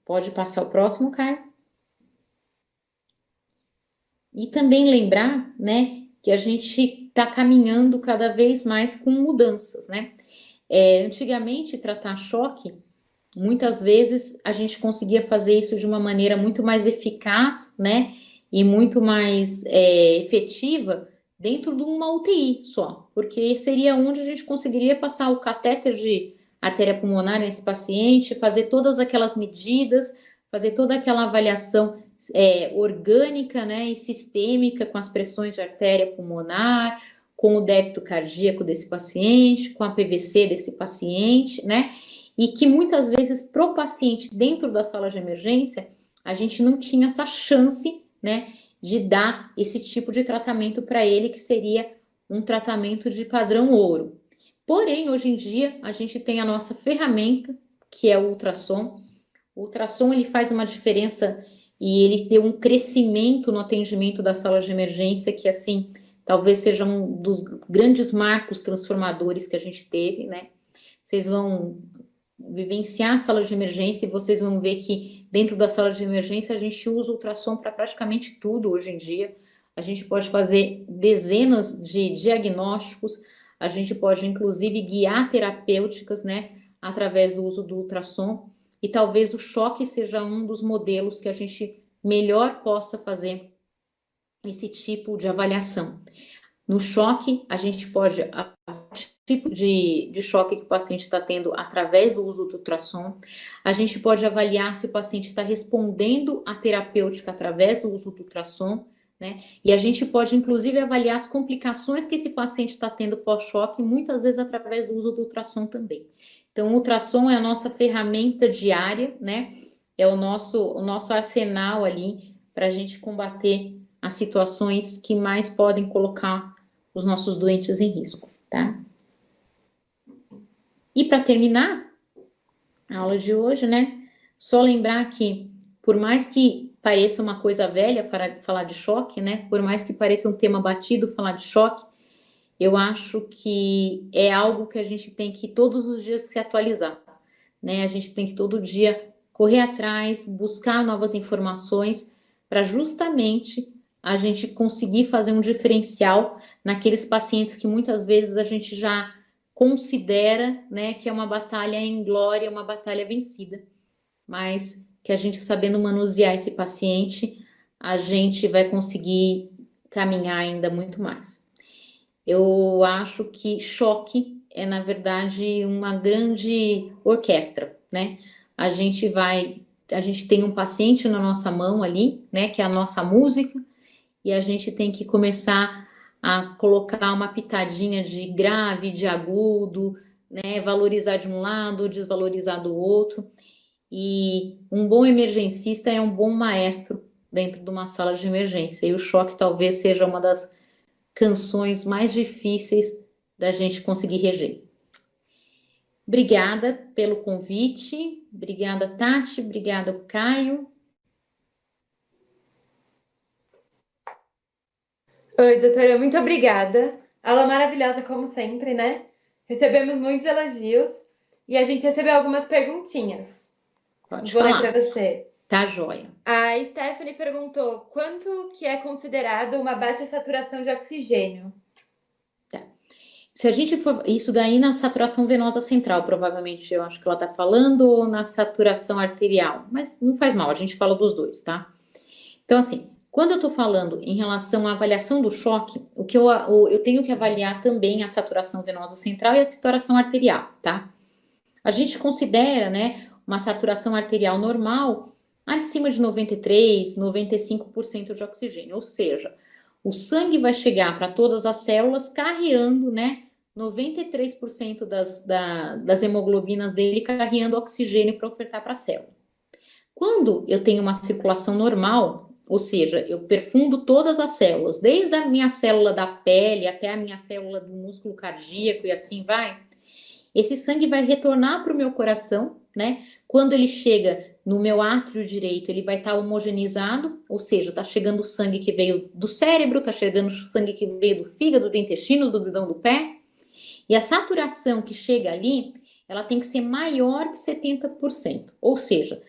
Pode passar o próximo, Caio. E também lembrar, né, que a gente está caminhando cada vez mais com mudanças, né? Antigamente, tratar choque, muitas vezes a gente conseguia fazer isso de uma maneira muito mais eficaz, né? E muito mais efetiva dentro de uma UTI só, porque seria onde a gente conseguiria passar o catéter de artéria pulmonar nesse paciente, fazer todas aquelas medidas, fazer toda aquela avaliação orgânica, né, e sistêmica com as pressões de artéria pulmonar, com o débito cardíaco desse paciente, com a PVC desse paciente, né? E que muitas vezes pro paciente dentro da sala de emergência, a gente não tinha essa chance, né, de dar esse tipo de tratamento para ele, que seria um tratamento de padrão ouro. Porém, hoje em dia, a gente tem a nossa ferramenta, que é o ultrassom. O ultrassom, ele faz uma diferença e ele deu um crescimento no atendimento da sala de emergência, que assim, talvez seja um dos grandes marcos transformadores que a gente teve, né? Vocês vão vivenciar a sala de emergência e vocês vão ver que dentro da sala de emergência a gente usa o ultrassom para praticamente tudo hoje em dia. A gente pode fazer dezenas de diagnósticos, a gente pode inclusive guiar terapêuticas, né, através do uso do ultrassom, e talvez o choque seja um dos modelos que a gente melhor possa fazer esse tipo de avaliação. No choque, a gente pode, tipo de choque que o paciente está tendo através do uso do ultrassom, a gente pode avaliar se o paciente está respondendo à terapêutica através do uso do ultrassom, né? E a gente pode, inclusive, avaliar as complicações que esse paciente está tendo pós-choque, muitas vezes através do uso do ultrassom também. Então, o ultrassom é a nossa ferramenta diária, né? É o nosso arsenal ali para a gente combater as situações que mais podem colocar os nossos doentes em risco, tá? E para terminar a aula de hoje, né? Só lembrar que, por mais que pareça uma coisa velha para falar de choque, né? Por mais que pareça um tema batido falar de choque, eu acho que é algo que a gente tem que todos os dias se atualizar, né? A gente tem que todo dia correr atrás, buscar novas informações para justamente a gente conseguir fazer um diferencial naqueles pacientes que muitas vezes a gente já considera, né, que é uma batalha em glória, uma batalha vencida, mas que a gente sabendo manusear esse paciente, a gente vai conseguir caminhar ainda muito mais. Eu acho que choque é, na verdade, uma grande orquestra, né? A gente tem um paciente na nossa mão ali, né, que é a nossa música, e a gente tem que começar a colocar uma pitadinha de grave, de agudo, né, valorizar de um lado, desvalorizar do outro. E um bom emergencista é um bom maestro dentro de uma sala de emergência. E o choque talvez seja uma das canções mais difíceis da gente conseguir reger. Obrigada pelo convite, obrigada Tati, obrigada Caio. Oi, doutora, muito obrigada. Aula maravilhosa, como sempre, né? Recebemos muitos elogios e a gente recebeu algumas perguntinhas. Pode Vou ler falar. para você. Tá joia. A Stephanie perguntou quanto que é considerado uma baixa saturação de oxigênio? Se a gente for. Isso daí na saturação venosa central, provavelmente eu acho que ela tá falando, ou na saturação arterial. Mas não faz mal, a gente fala dos dois, tá? Então, assim, quando eu tô falando em relação à avaliação do choque, o que eu tenho que avaliar também a saturação venosa central e a saturação arterial, tá? A gente considera, né, uma saturação arterial normal acima de 93, 95% de oxigênio, ou seja, o sangue vai chegar para todas as células carreando, né, 93% das hemoglobinas dele carreando oxigênio para ofertar para a célula. Quando eu tenho uma circulação normal, ou seja, eu perfundo todas as células, desde a minha célula da pele até a minha célula do músculo cardíaco e assim vai, esse sangue vai retornar para o meu coração, né? Quando ele chega no meu átrio direito, ele vai estar homogeneizado, ou seja, está chegando o sangue que veio do cérebro, está chegando o sangue que veio do fígado, do intestino, do dedão do pé. E a saturação que chega ali, ela tem que ser maior que 70%. Ou seja,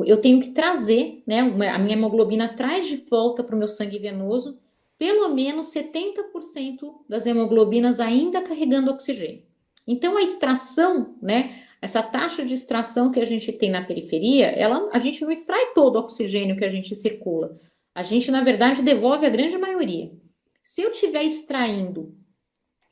eu tenho que trazer, né? A minha hemoglobina traz de volta para o meu sangue venoso pelo menos 70% das hemoglobinas ainda carregando oxigênio. Então, a extração, né? Essa taxa de extração que a gente tem na periferia, a gente não extrai todo o oxigênio que a gente circula. A gente, na verdade, devolve a grande maioria. Se eu estiver extraindo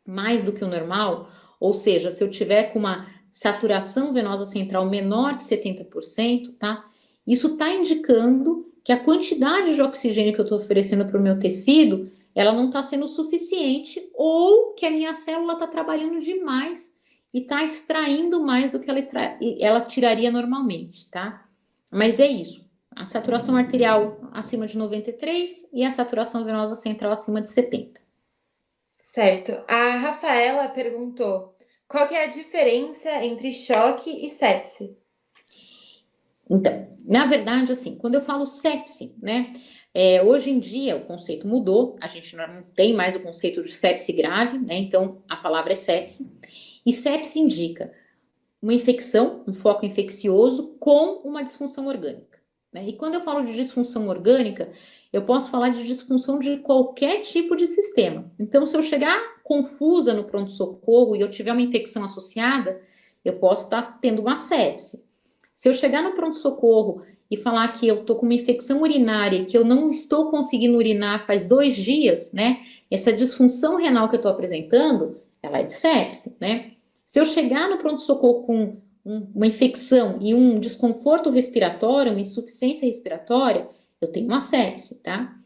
mais do que o normal, ou seja, se eu tiver com uma saturação venosa central menor que 70%, tá? Isso está indicando que a quantidade de oxigênio que eu estou oferecendo para o meu tecido, ela não está sendo suficiente ou que a minha célula está trabalhando demais e está extraindo mais do que ela tiraria normalmente, tá? Mas é isso. A saturação arterial acima de 93 e a saturação venosa central acima de 70. Certo. A Rafaela perguntou qual que é a diferença entre choque e sepse? Então, na verdade, assim, quando eu falo sepse, né? Hoje em dia o conceito mudou, a gente não tem mais o conceito de sepse grave, né? Então a palavra é sepse. E sepse indica uma infecção, um foco infeccioso com uma disfunção orgânica, né? E quando eu falo de disfunção orgânica, eu posso falar de disfunção de qualquer tipo de sistema. Então, se eu chegar confusa no pronto-socorro e eu tiver uma infecção associada, eu posso estar tendo uma sepse. Se eu chegar no pronto-socorro e falar que eu estou com uma infecção urinária e que eu não estou conseguindo urinar faz 2 dias, né? Essa disfunção renal que eu estou apresentando, ela é de sepse, né? Se eu chegar no pronto-socorro com uma infecção e um desconforto respiratório, uma insuficiência respiratória, eu tenho uma sepse, tá?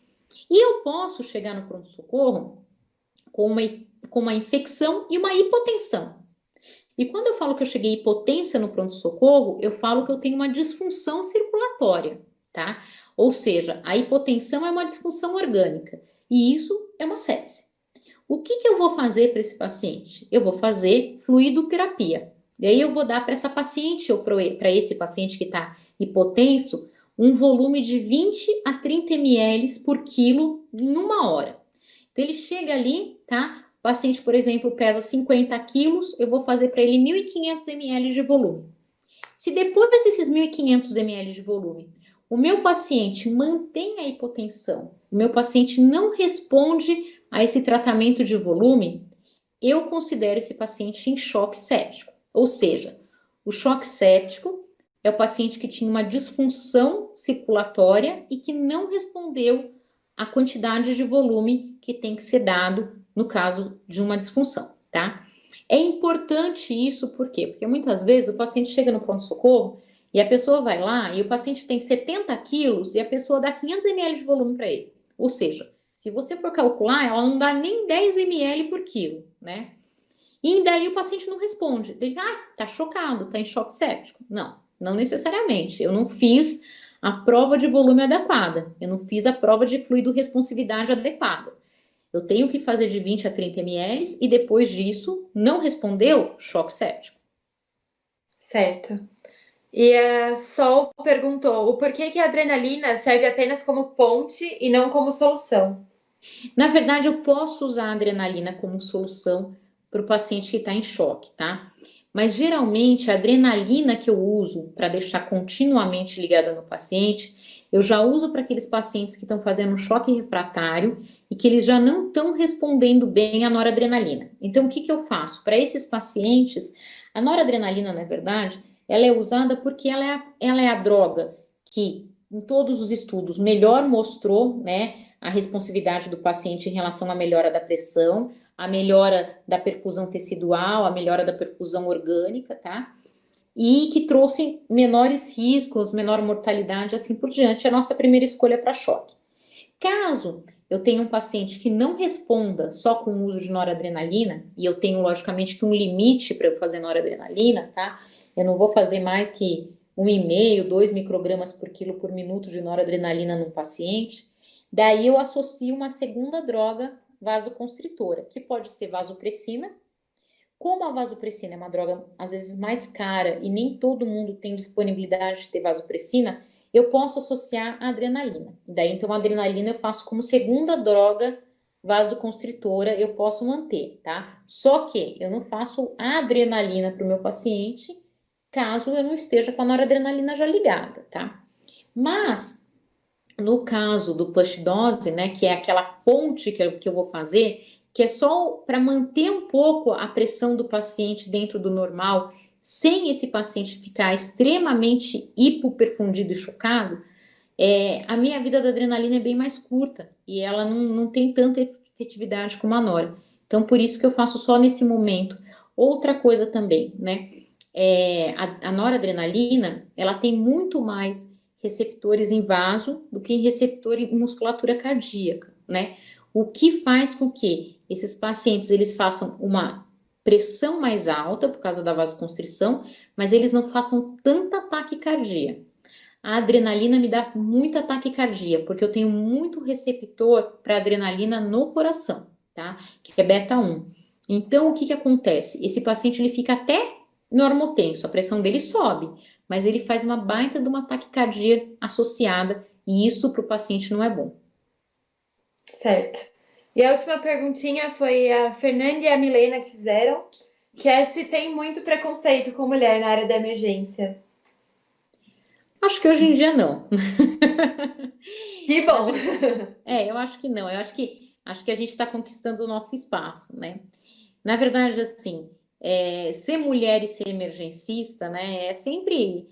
E eu posso chegar no pronto-socorro com uma infecção e uma hipotensão. E quando eu falo que eu cheguei hipotência no pronto-socorro, eu falo que eu tenho uma disfunção circulatória, tá? Ou seja, a hipotensão é uma disfunção orgânica e isso é uma sepse. O que eu vou fazer para esse paciente? Eu vou fazer fluidoterapia. E aí eu vou dar para essa paciente ou para esse paciente que está hipotenso um volume de 20 a 30 ml por quilo em uma hora. Então ele chega ali, tá? O paciente, por exemplo, pesa 50 quilos, eu vou fazer para ele 1.500 ml de volume. Se depois desses 1.500 ml de volume, o meu paciente mantém a hipotensão, o meu paciente não responde a esse tratamento de volume, eu considero esse paciente em choque séptico. Ou seja, o choque séptico é o paciente que tinha uma disfunção circulatória e que não respondeu à quantidade de volume que tem que ser dado no caso de uma disfunção, tá? É importante isso, por quê? Porque muitas vezes o paciente chega no pronto-socorro e a pessoa vai lá e o paciente tem 70 quilos e a pessoa dá 500 ml de volume para ele. Ou seja, se você for calcular, ela não dá nem 10 ml por quilo, né? E daí o paciente não responde. Ele, tá chocado, tá em choque séptico. Não, não necessariamente. Eu não fiz a prova de volume adequada. Eu não fiz a prova de fluido responsividade adequada. Eu tenho que fazer de 20 a 30 ml e depois disso, não respondeu, choque séptico. Certo. E a Sol perguntou o porquê que a adrenalina serve apenas como ponte e não como solução. Na verdade, eu posso usar a adrenalina como solução para o paciente que está em choque, tá? Mas geralmente a adrenalina que eu uso para deixar continuamente ligada no paciente, eu já uso para aqueles pacientes que estão fazendo um choque refratário e que eles já não estão respondendo bem à noradrenalina. Então, o que eu faço? Para esses pacientes, a noradrenalina, na verdade, ela é usada porque ela é a droga que, em todos os estudos, melhor mostrou, né, a responsividade do paciente em relação à melhora da pressão, a melhora da perfusão tecidual, a melhora da perfusão orgânica, tá? E que trouxe menores riscos, menor mortalidade, assim por diante, a nossa primeira escolha para choque. Caso eu tenha um paciente que não responda só com o uso de noradrenalina, e eu tenho, logicamente, que um limite para eu fazer noradrenalina, tá? Eu não vou fazer mais que 1,5, 2 microgramas por quilo por minuto de noradrenalina num paciente. Daí eu associo uma segunda droga vasoconstritora, que pode ser vasopressina. Como a vasopressina é uma droga às vezes mais cara e nem todo mundo tem disponibilidade de ter vasopressina, eu posso associar a adrenalina. Daí então a adrenalina eu faço como segunda droga vasoconstritora, eu posso manter, tá? Só que eu não faço a adrenalina para o meu paciente caso eu não esteja com a noradrenalina já ligada, tá? Mas no caso do push dose, né, que é aquela ponte que eu vou fazer, que é só para manter um pouco a pressão do paciente dentro do normal, sem esse paciente ficar extremamente hipoperfundido e chocado, a minha vida da adrenalina é bem mais curta e ela não tem tanta efetividade como a nora. Então, por isso que eu faço só nesse momento. Outra coisa também, né? A noradrenalina, ela tem muito mais receptores em vaso do que em receptor em musculatura cardíaca, né? O que faz com que esses pacientes eles façam uma pressão mais alta por causa da vasoconstrição, mas eles não façam tanta taquicardia. A adrenalina me dá muita taquicardia, porque eu tenho muito receptor para adrenalina no coração, tá? Que é beta 1. Então, o que acontece? Esse paciente ele fica até normotenso, a pressão dele sobe, mas ele faz uma baita de uma taquicardia associada, e isso para o paciente não é bom. Certo. E a última perguntinha foi a Fernanda e a Milena que fizeram, que é se tem muito preconceito com mulher na área da emergência. Acho que hoje em dia não. Que bom! Eu acho que não. Eu acho que a gente está conquistando o nosso espaço, né? Na verdade, assim, ser mulher e ser emergencista, né, é sempre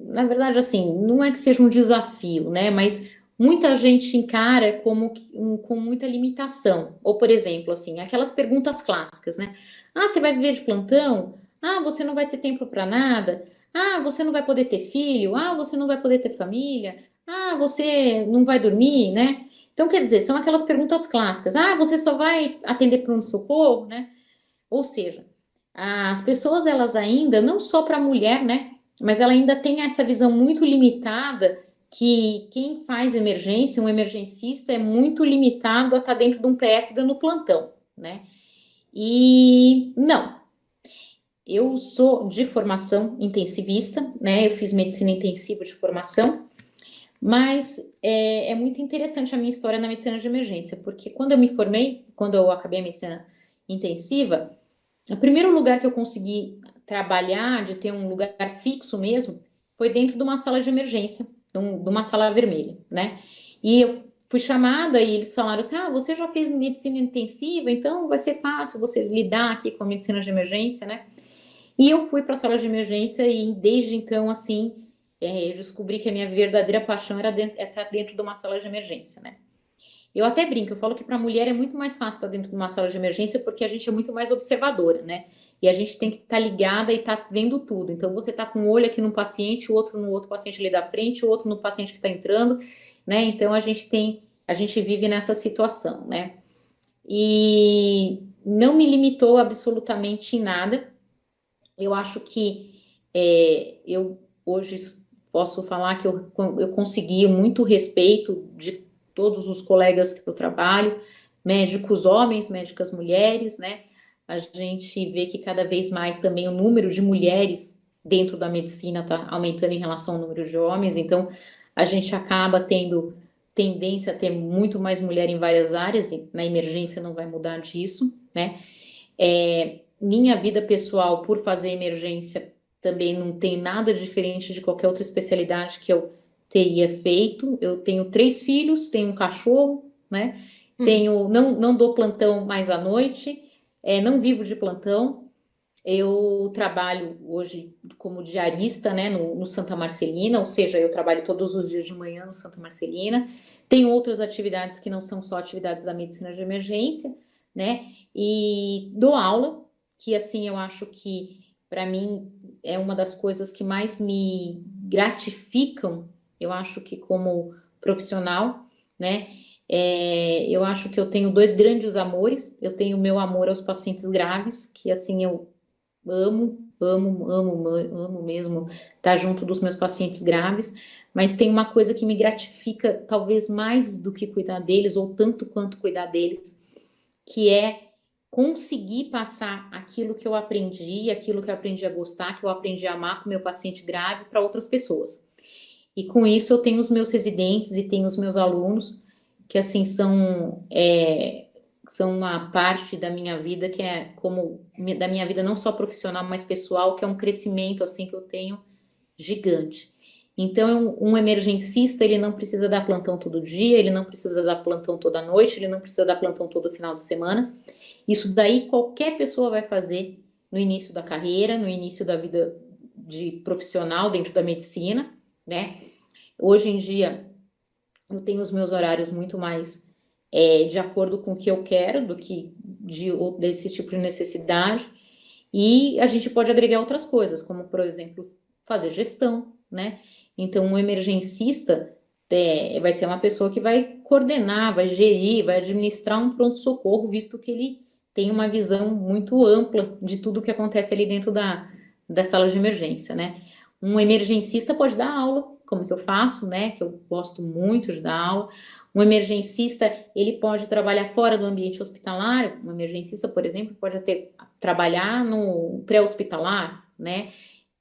na verdade, assim, não é que seja um desafio, né, mas muita gente encara como com muita limitação. Ou, por exemplo, assim, aquelas perguntas clássicas, né? Ah, você vai viver de plantão? Ah, você não vai ter tempo para nada? Ah, você não vai poder ter filho? Ah, você não vai poder ter família? Ah, você não vai dormir, né? Então, quer dizer, são aquelas perguntas clássicas. Ah, você só vai atender pronto-socorro, né? Ou seja, as pessoas, elas ainda, não só para a mulher, né? Mas ela ainda tem essa visão muito limitada que quem faz emergência, um emergencista, é muito limitado a estar dentro de um PS dando plantão, né? E não, eu sou de formação intensivista, né? Eu fiz medicina intensiva de formação, mas é muito interessante a minha história na medicina de emergência, porque quando eu me formei, quando eu acabei a medicina intensiva, o primeiro lugar que eu consegui trabalhar, de ter um lugar fixo mesmo, foi dentro de uma sala de emergência, de uma sala vermelha, né? E eu fui chamada e eles falaram assim: ah, você já fez medicina intensiva, então vai ser fácil você lidar aqui com a medicina de emergência, né? E eu fui para a sala de emergência e desde então, assim, eu descobri que a minha verdadeira paixão era estar dentro de uma sala de emergência, né? Eu até brinco, eu falo que para a mulher é muito mais fácil estar dentro de uma sala de emergência porque a gente é muito mais observadora, né? E a gente tem que estar ligada e estar vendo tudo. Então você está com um olho aqui no paciente, o outro no outro paciente ali da frente, o outro no paciente que está entrando, né? Então a gente vive nessa situação, né? E não me limitou absolutamente em nada. Eu acho que eu hoje posso falar que eu consegui muito respeito de todos os colegas que eu trabalho, médicos homens, médicas mulheres, né? A gente vê que cada vez mais também o número de mulheres dentro da medicina está aumentando em relação ao número de homens, então a gente acaba tendo tendência a ter muito mais mulher em várias áreas, e na emergência não vai mudar disso, né? Minha vida pessoal, por fazer emergência, também não tem nada diferente de qualquer outra especialidade que eu teria feito. Eu tenho 3 filhos, tenho um cachorro, né? Não dou plantão mais à noite, não vivo de plantão. Eu trabalho hoje como diarista, né, no Santa Marcelina, ou seja, eu trabalho todos os dias de manhã no Santa Marcelina. Tenho outras atividades que não são só atividades da medicina de emergência, né? E dou aula, que assim eu acho que para mim é uma das coisas que mais me gratificam, eu acho que como profissional, né? Eu acho que eu tenho 2 grandes amores. Eu tenho o meu amor aos pacientes graves, que assim eu amo, amo, amo, amo mesmo estar junto dos meus pacientes graves, mas tem uma coisa que me gratifica talvez mais do que cuidar deles, ou tanto quanto cuidar deles, que é conseguir passar aquilo que eu aprendi a gostar, que eu aprendi a amar com meu paciente grave para outras pessoas. E com isso eu tenho os meus residentes e tenho os meus alunos, que assim são uma parte da minha vida que é como da minha vida não só profissional, mas pessoal, que é um crescimento assim que eu tenho gigante. Então, um emergencista, ele não precisa dar plantão todo dia, ele não precisa dar plantão toda noite, ele não precisa dar plantão todo final de semana. Isso daí qualquer pessoa vai fazer no início da carreira, no início da vida de profissional dentro da medicina, né? Hoje em dia, eu tenho os meus horários muito mais de acordo com o que eu quero do que desse tipo de necessidade. E a gente pode agregar outras coisas, como, por exemplo, fazer gestão, né? Então, um emergencista vai ser uma pessoa que vai coordenar, vai gerir, vai administrar um pronto-socorro, visto que ele tem uma visão muito ampla de tudo que acontece ali dentro da sala de emergência, né? Um emergencista pode dar aula, como que eu faço, né? Que eu gosto muito de dar aula. Um emergencista, ele pode trabalhar fora do ambiente hospitalar. Um emergencista, por exemplo, pode até trabalhar no pré-hospitalar, né?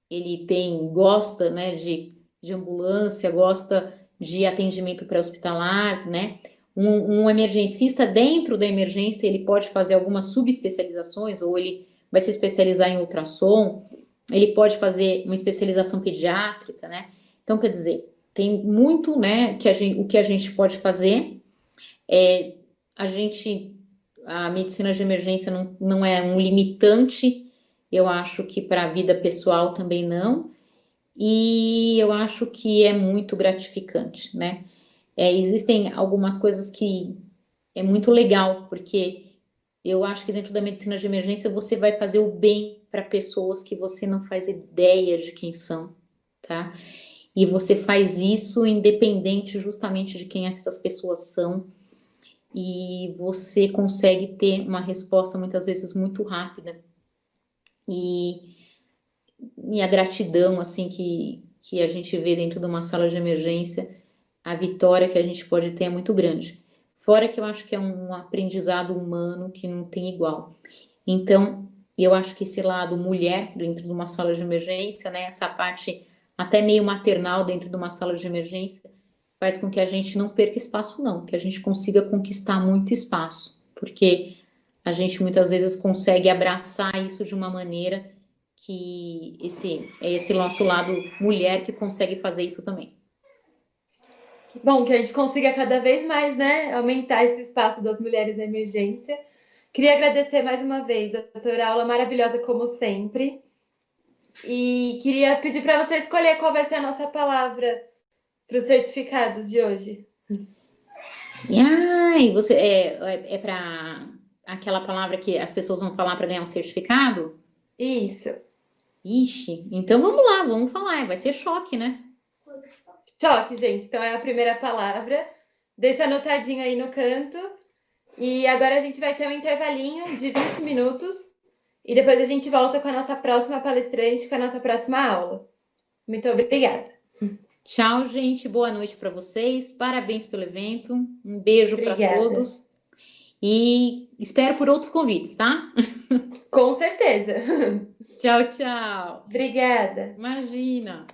Ele gosta, né, de ambulância, gosta de atendimento pré-hospitalar, né? Um emergencista dentro da emergência, ele pode fazer algumas subespecializações, ou ele vai se especializar em ultrassom, ele pode fazer uma especialização pediátrica, né? Então, quer dizer, tem muito, né, o que a gente pode fazer. A gente, a medicina de emergência não é um limitante, eu acho que para a vida pessoal também não, e eu acho que é muito gratificante, né? Existem algumas coisas que é muito legal, porque eu acho que dentro da medicina de emergência você vai fazer o bem para pessoas que você não faz ideia de quem são, tá? e você faz isso independente justamente de quem essas pessoas são, e você consegue ter uma resposta muitas vezes muito rápida. E a gratidão assim que a gente vê dentro de uma sala de emergência, a vitória que a gente pode ter é muito grande. Fora que eu acho que é um aprendizado humano que não tem igual. Então, eu acho que esse lado mulher dentro de uma sala de emergência, né, essa parte até meio maternal dentro de uma sala de emergência, faz com que a gente não perca espaço, não, que a gente consiga conquistar muito espaço, porque a gente muitas vezes consegue abraçar isso de uma maneira que esse nosso lado mulher que consegue fazer isso também. Bom, que a gente consiga cada vez mais, né, aumentar esse espaço das mulheres na emergência. Queria agradecer mais uma vez, doutora, aula maravilhosa como sempre. E queria pedir para você escolher qual vai ser a nossa palavra para os certificados de hoje. E você é para aquela palavra que as pessoas vão falar para ganhar um certificado? Isso. Ixi, então vamos lá, vamos falar. Vai ser choque, né? Choque, gente. Então é a primeira palavra. Deixa anotadinho aí no canto. E agora a gente vai ter um intervalinho de 20 minutos. E depois a gente volta com a nossa próxima palestrante, com a nossa próxima aula. Muito obrigada. Tchau, gente. Boa noite para vocês. Parabéns pelo evento. Um beijo para todos. E espero por outros convites, tá? Com certeza. Tchau, tchau. Obrigada. Imagina.